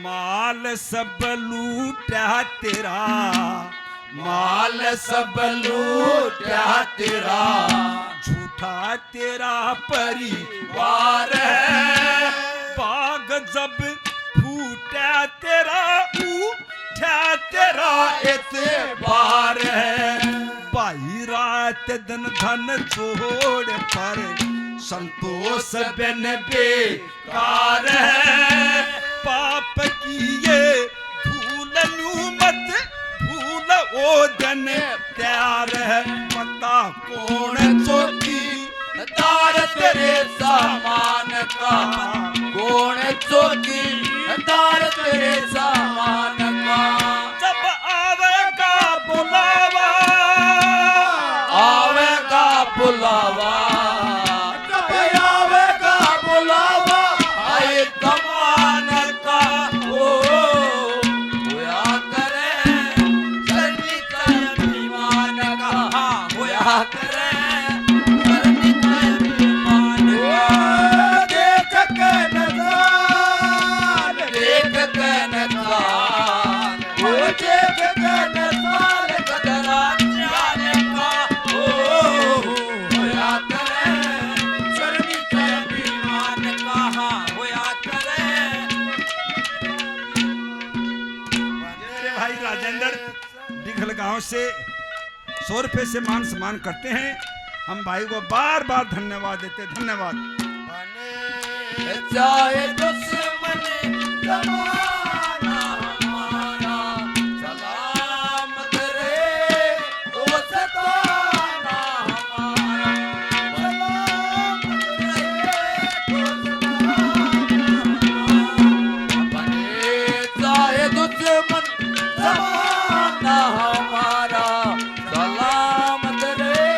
माल सब लूटा तेरा, माल सब लूटा तेरा, झूठा तेरा परिवार है। बाग जब फूटा तेरा, उठा तेरा एतबार है। बाई रात दिन धन छोड़ पर संतोष बिन बेकार है। पाप किए भूलनू मत भूल ओ जन प्यार है। पता कौन चौकी दार तेरे सामान का, कौन चौकी दार तेरे सामान का। जब आवेगा बुलावा, आवेगा बुलावा, जब आवेगा बुलावा, आए कमान का हो, होया करे सरनी तय अभिमान का, होया करे सरनी तय अभिमान का। देख के नज़ार, देख के नज़ार, वो देख के नज़ार कदरा जाने का हो, होया करे सरनी तय अभिमान का, होया करे। मेरे भाई राजेंद्र दिघल गांव से 100 रुपए से मान सम्मान करते हैं। हम भाई को बार बार धन्यवाद देते। धन्यवाद। चाहे दुश्मन जमाना हमारा सलामत रहे, ओ सताना हमारा सलामत रहे, चाहे दुश्मन जमाना हमारा सलामत रहे,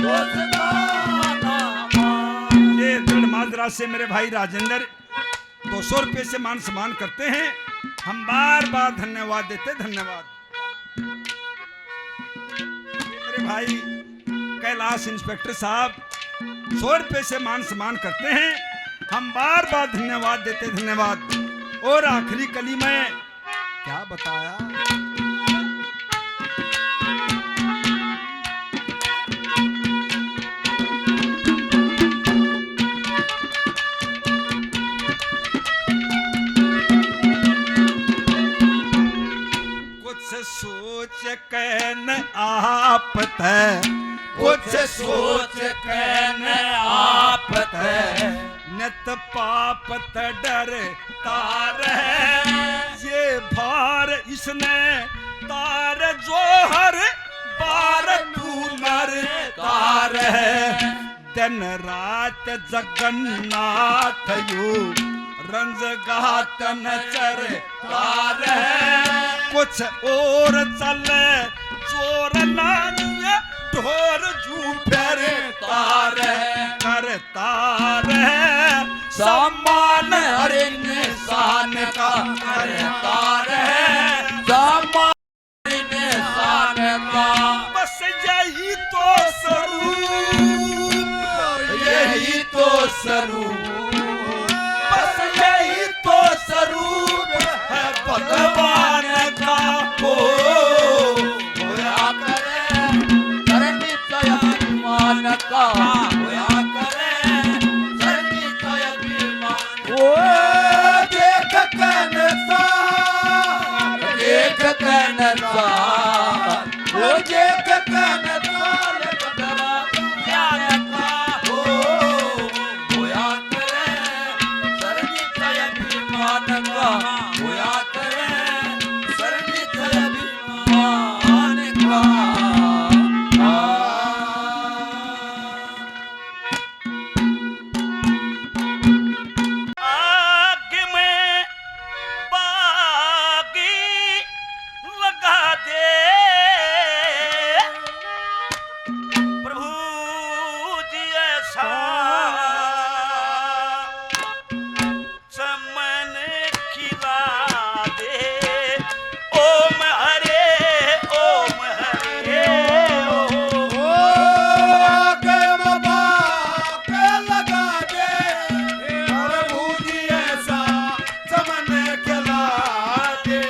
ओ सताना हमारा। ये दृढ़ माजरा से मेरे भाई राजेंद्र 200 रुपये से मान सम्मान करते हैं। हम बार बार धन्यवाद देते। धन्यवाद। ये मेरे भाई कैलाश इंस्पेक्टर साहब 100 रुपये से मान सम्मान करते हैं। हम बार बार धन्यवाद देते। धन्यवाद। और आखिरी कली में क्या बताया, सोच कैन आप तय, कुछ सोच कैन आप तय, नत पाप त डर तार है, ये भार इसने तार जो हर बार तू नर तार है। दिन रात जगन्नाथ यू रंज गात नचर तार है, कुछ और चले चोर लानिए ढोर जू फेर तार कर तार है, सम्मान हर इंसान का करतार है, सम्मान हर इंसान का। बस यही तो स्वरूप, यही तो स्वरूप, बस यही तो स्वरूप है भगवान का। होया करे निश्चय अभिमान का, होया करे निश्चय अभिमान। ओ देख कनसार, देख कनसार, ओ देख कनसार कदरा ज्ञान का। हो होया करे निश्चय अभिमान का, होया करे निश्चय अभिमान का। आग में बागी लगा दे प्रभु जी ऐसा चमन खिला दे। ओम हरे ओम हरे ओम। के बाबा के लगा दे प्रभु जी ऐसा चमन खिला दे।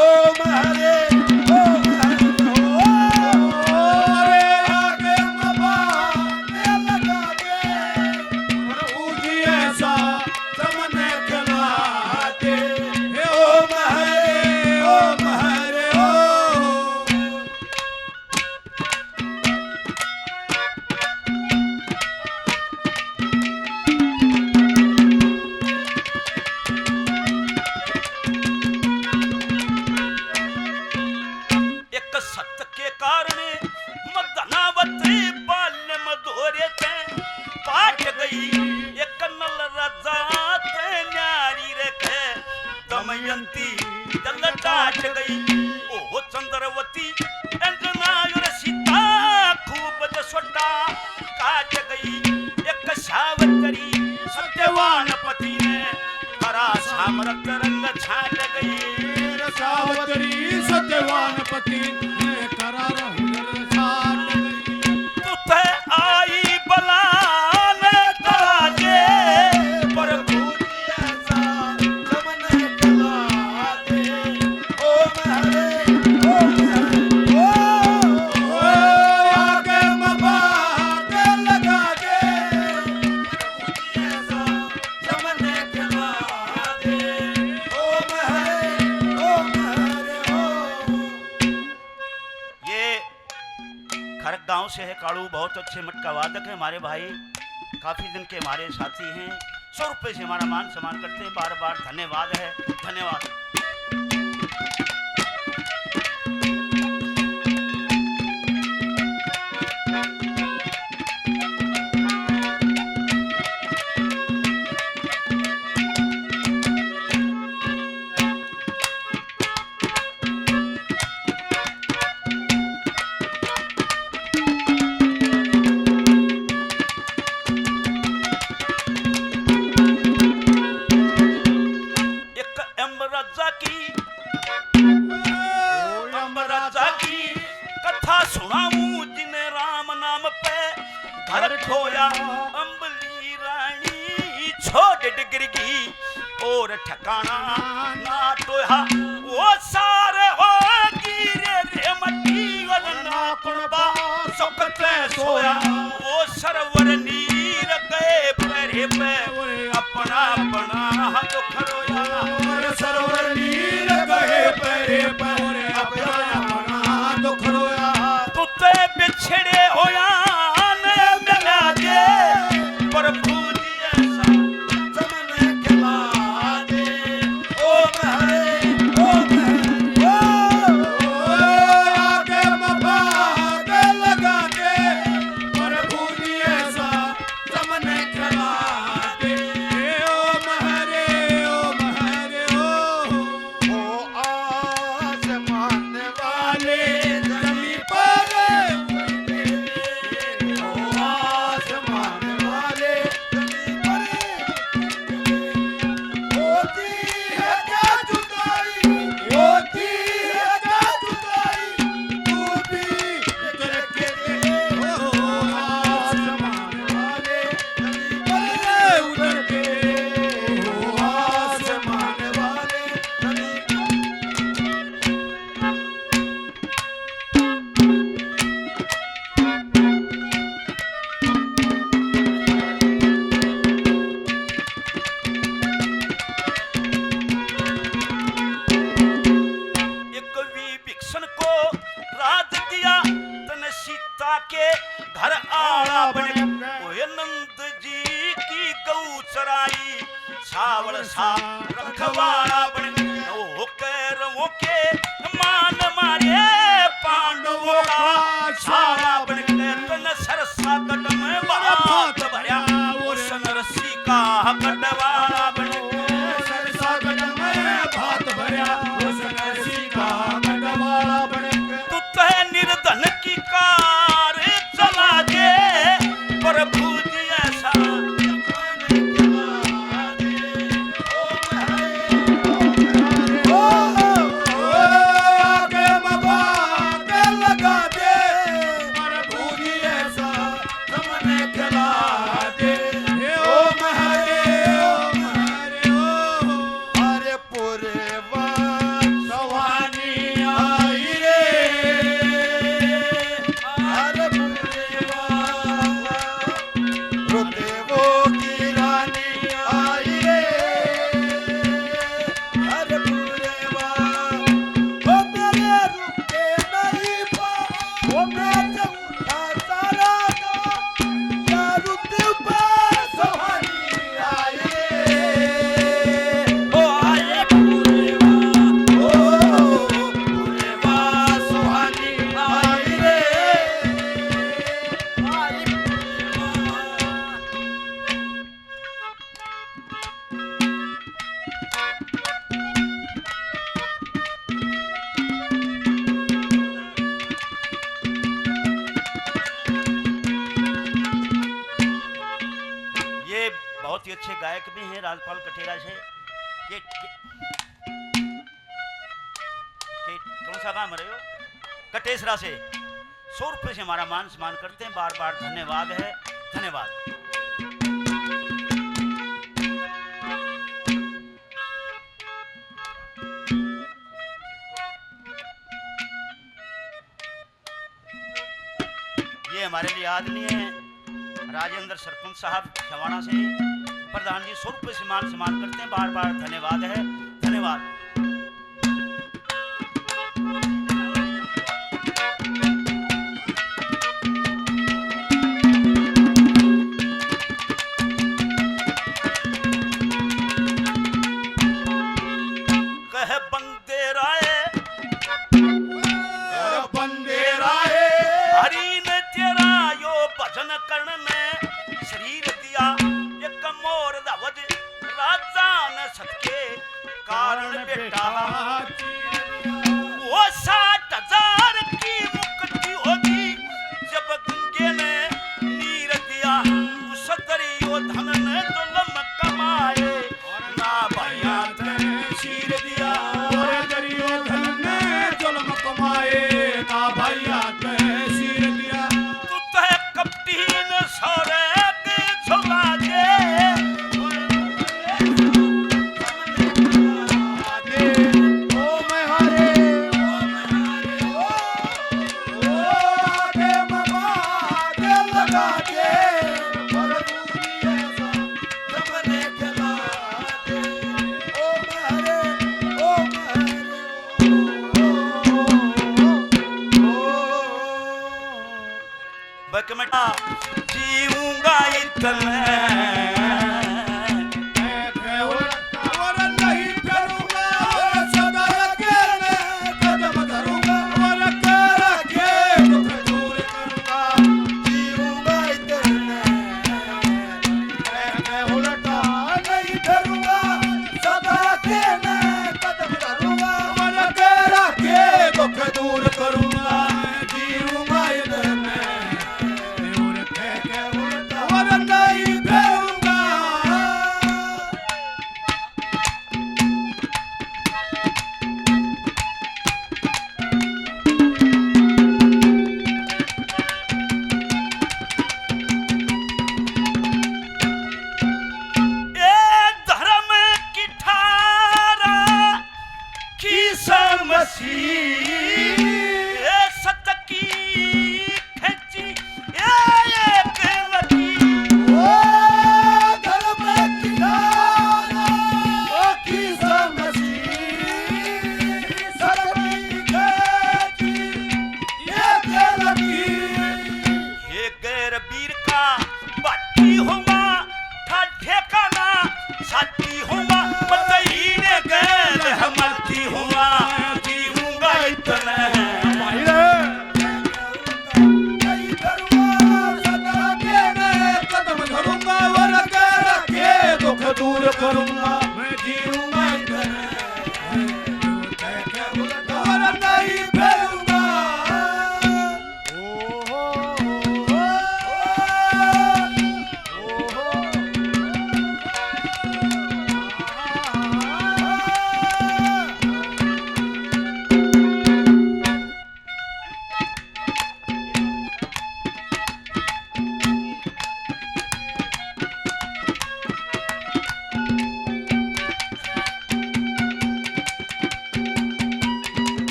ओम हरे ओम हरे के बाबा के लगा दे प्रभु जी ऐसा चमन खिला दे। ओम हरे ओम हरे ओम। एक सत्य के कारण मदनावती बाल्य मधोरे थे पाट गई। एक नल रजा ते न्यारी रखे दमयंती जल डाट गई। ओ चंद्रवती अंजनायुर सीता खूब जसोटा काट गई। एक सावतरी सत्यवान पति ने हरा सामरत रंग छाट गई। सावतरी सत्यवान पति ने करार हुनर छाट गई। तुते आई बलान तराजे प्रभु जी ऐसा चमन खिला दे। ओम हरे ओम हरे ओम। आगे मबा के लगा दे प्रभु जी ऐसा चमन खिला दे। ओम हरे ओम हरे ओम। ये गांव से है काड़ू, बहुत अच्छे मटका वादक है हमारे भाई, काफी दिन के हमारे साथी हैं। 100 रुपये से हमारा मान सम्मान करते हैं, बार बार धन्यवाद है, धन्यवाद। घर खोया अंबली रानी छोड़ डिगरी और ठिकाना ना टोया वो सारे हो गिरे रे मट्टी और ना कुणबा सुकते सोया वो सरवर नीर गए पैरे पे अपना अपना दुख रोया सरवर नीर गए पैरे पे अपना अपना दुख रोया तुते बिछड़े होया के घर आड़ा बने ओए नंद जी की गौ चराई छावल सा रखवाड़ा बने ओ कैरवों के मान मारे पांडवों का छाड़ा बने तन सरसा कदम बात भरा उस नरसी का कटवाड़ा बने सरसा कदम बात भरा उस नरसी का कटवाड़ा बने तू तह निर्धन की कार चला दे प्रभु जी ऐसा बहुत ही अच्छे गायक भी हैं राजपाल कठेरा से। ये कौन सा काम रहे हो? कटेसरा से 100 रुपये से हमारा मान सम्मान करते हैं, बार बार धन्यवाद है, धन्यवाद। ये हमारे लिए आदमी है राजेंद्र सरपंच साहब छवाड़ा से, प्रधान जी 100 रुपये से मान सम्मान करते हैं, बार बार धन्यवाद है, धन्यवाद। बेटा वो 60,000 की मुक्ति होगी जब गंगे ने नीर दिया उस दरियो धन ने जुल्म कमाए ना भैया ते शीर दिया और दरियो धन ने जुल्म कमाए ना भैया ते शीर दिया तू तो कपटी ने सौरे के झुला दे बकमटा जीऊंगा इतना और नहीं करूंगा सदा अकेले कदम धरूंगा और कर के दुख दूर करूंगा जीऊंगा इतना मैं उल्टा नहीं करूंगा सदा अकेले कदम धरूंगा और कर के दुख दूर करूंगा जीऊंगा इतना और नहीं करूंगा ए धर्म की ठारा की समसी ए सत की खिंची एक लगी ओ धर्म की धारा की समसी सरकी खेती ये लगी ये गैर वीर का बाटी हुआ था ठेकाना साथी हुआ बतई ने गैर हमती हुआ जीऊंगा इतना नहीं करूंगा सदा अकेले कदम धरूंगा और कर के दुख दूर करूंगा मैं जीऊंगा और नहीं करूंगा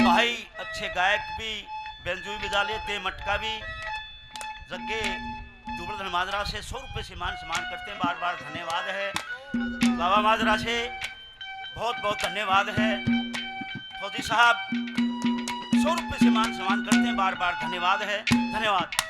भाई अच्छे गायक भी बेंजू भी बजा लेते मटका भी जग्गे दुबल माजरा से 100 रुपये से मान सम्मान करते हैं बार बार धन्यवाद है बाबा माजरा से बहुत बहुत धन्यवाद है फौजी साहब 100 रुपये से मान सम्मान करते हैं बार बार धन्यवाद है धन्यवाद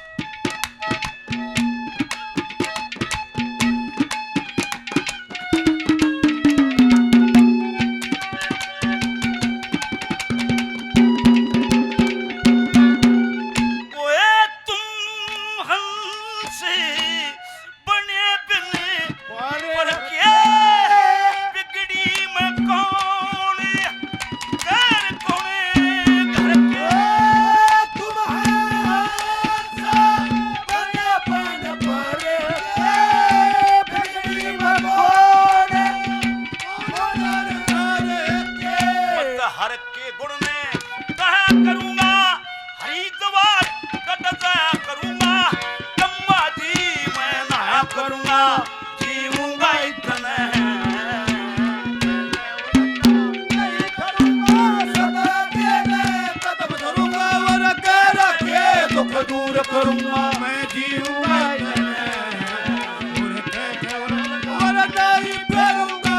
दूर करूंगा मैं जीऊंगा और नहीं करूंगा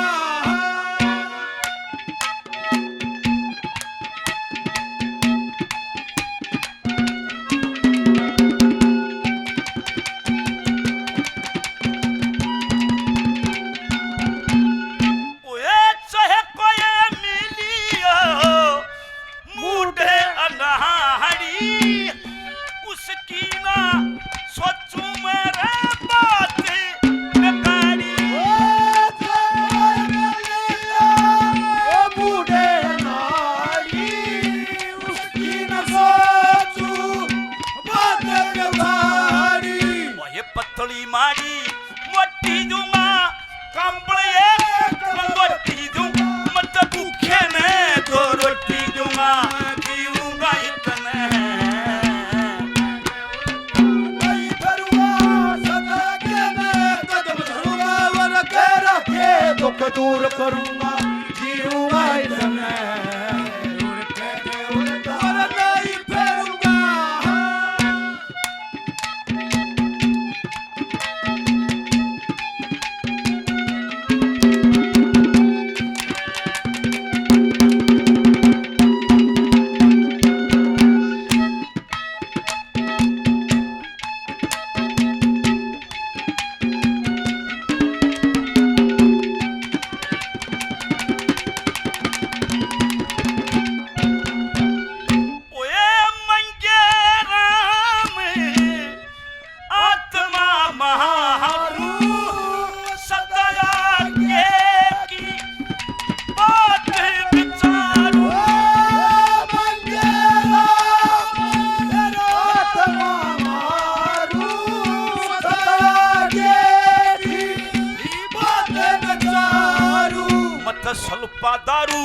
पा दारू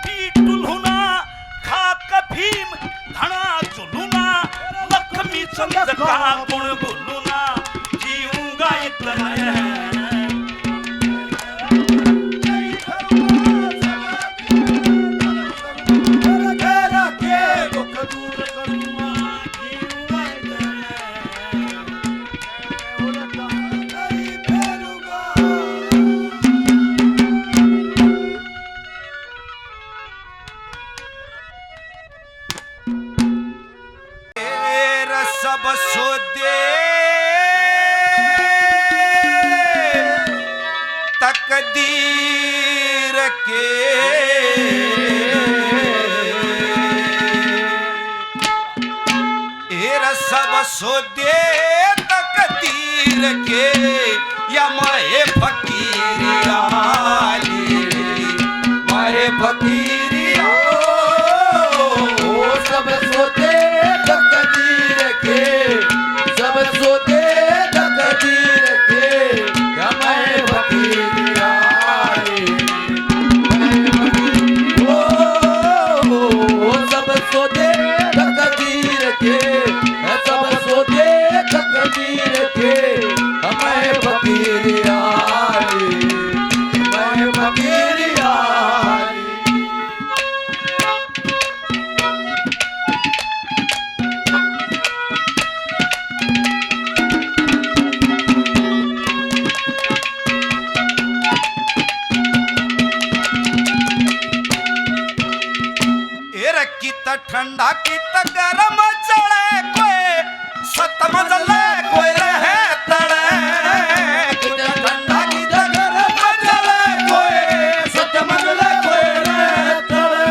पी टुलहुना खा कफीम घना चुलुना लक्ष्मी चंद का गुण बोलूना जीऊंगा इतना है सब सोदे तकदीर के सब सोदे तकदीर के या माए फकीरिया माए फकीरिया सब सोते तकदीर के सब सोते तकदीर के मैं फकीर आए ओ सब सोते तकदीर के सब सोते तकदीर के मैं फकीर आए मैं फकीर आए ठंडा की त गरम चढ़े कोई सतम जले कोई रहे तड़े ठंडा की त गरम चढ़े कोई सतम जले कोई रहे तड़े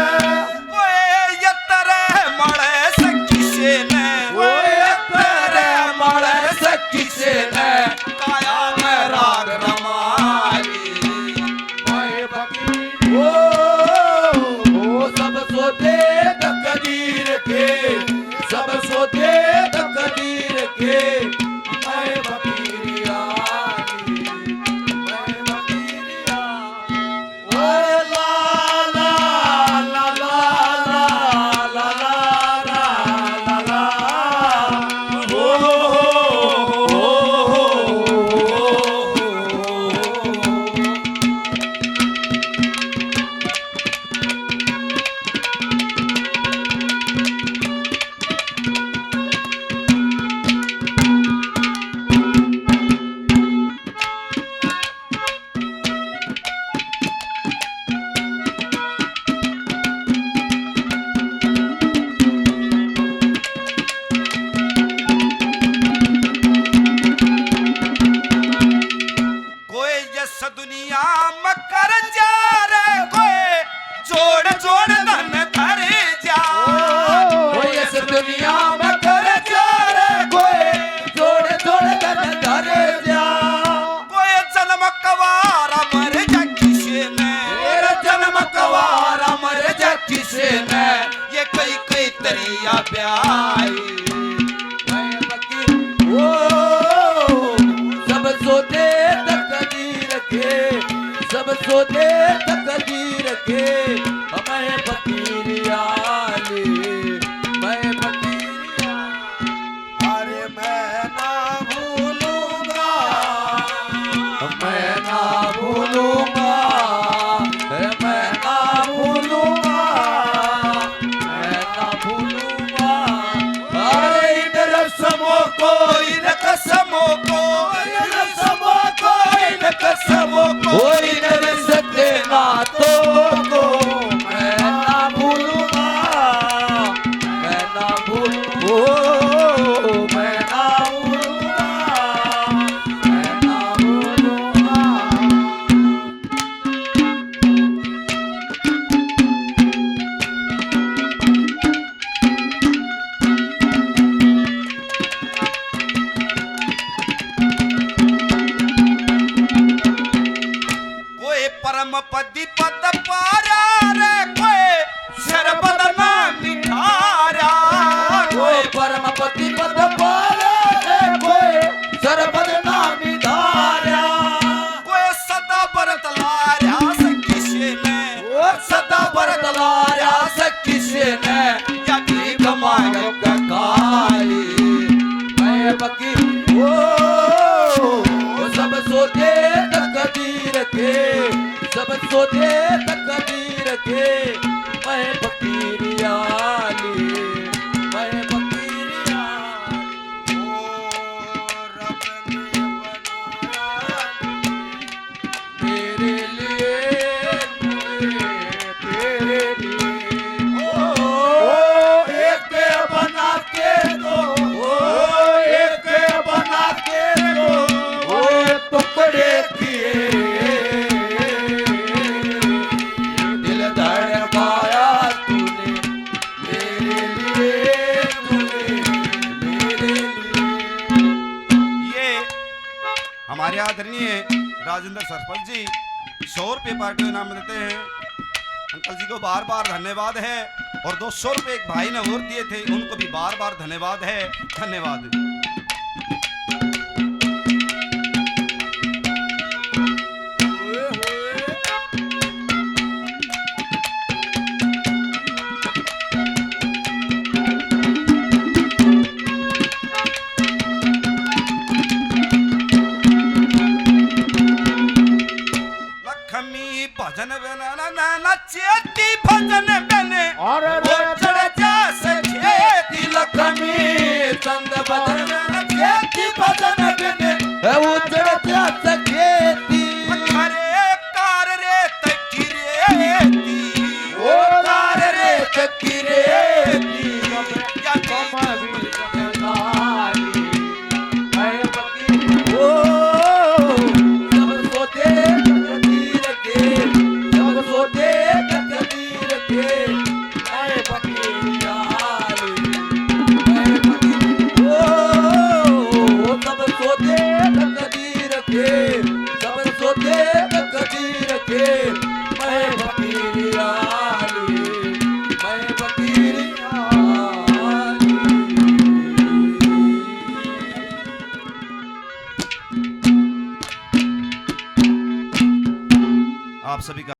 कोई यतरे मड़े सखी से ने कोई यतरे मड़े सखी से ने काया में राग रमाली मैं फकीर ओ सब सोते तकदीर के सब सोते तकदीर के मैं फकीर आए मैं फकीर आए ओए ला ला ला ला ला ला ला ला दुनिया में कर जा रे कोई जोड़ जोड़ धन धर जा कोई इस दुनिया में कर जा रे कोई जोड़ जोड़ धन धर जा कोई जन्म कवारा मर जा किसे ने मेरा जन्म कवारा मर जा किसे ने ये कई कई तरिया ब्याई मैं फकीर ओ सब सोते तकदीर के सब सोते तकदीर के मैं फकीर आले मैं फकीर अरे मैं ना भूलूंगा मैं ना भूलूंगा मैं ना भूलूंगा मैं ना भूलूंगा अरे इन रस्मों को इन कसमों को इन रस्मों को इन कसमों को इन रिश्ते नातों को मैं ना भूलूंगा मैं ना भूलूंगा मैं ना भूलूंगा मैं ना भूलूंगा कोई रखे मैं फकीरियाली मैं फकीरियाली ओ रब ने बनाया तेरे लिए तेरे लिए ओ एक बना के दो ओ एक बना के दो ओ टुकड़े किए दिल धड़काया तूने मेरे लिए मेरे लिए ये हमारे आदरणीय राजेंद्र सरपंच जी 100 रुपये पार्टी को इनाम देते हैं। अंकल जी को बार बार धन्यवाद है और 200 रुपये एक भाई ने और दिए थे, उनको भी बार बार धन्यवाद है। धन्यवाद। लक्ष्मी भजन नचेती भजन बने और चढ़ जा सके लक्ष्मी चंद बदन खेती बदन बिने उजड़ता सकेती अरे कार रे तकी रेती ओ कार रे चकिरेती या मैं फकीर ओ सब सोते तकदीर के सब सोते तकदीर के मैं फकीरियाली मैं फकीर ओ सब सोते तकदीर के सब सोते तकदीर के मैं फकीरियाली मैं फकीरियाली आप सभी का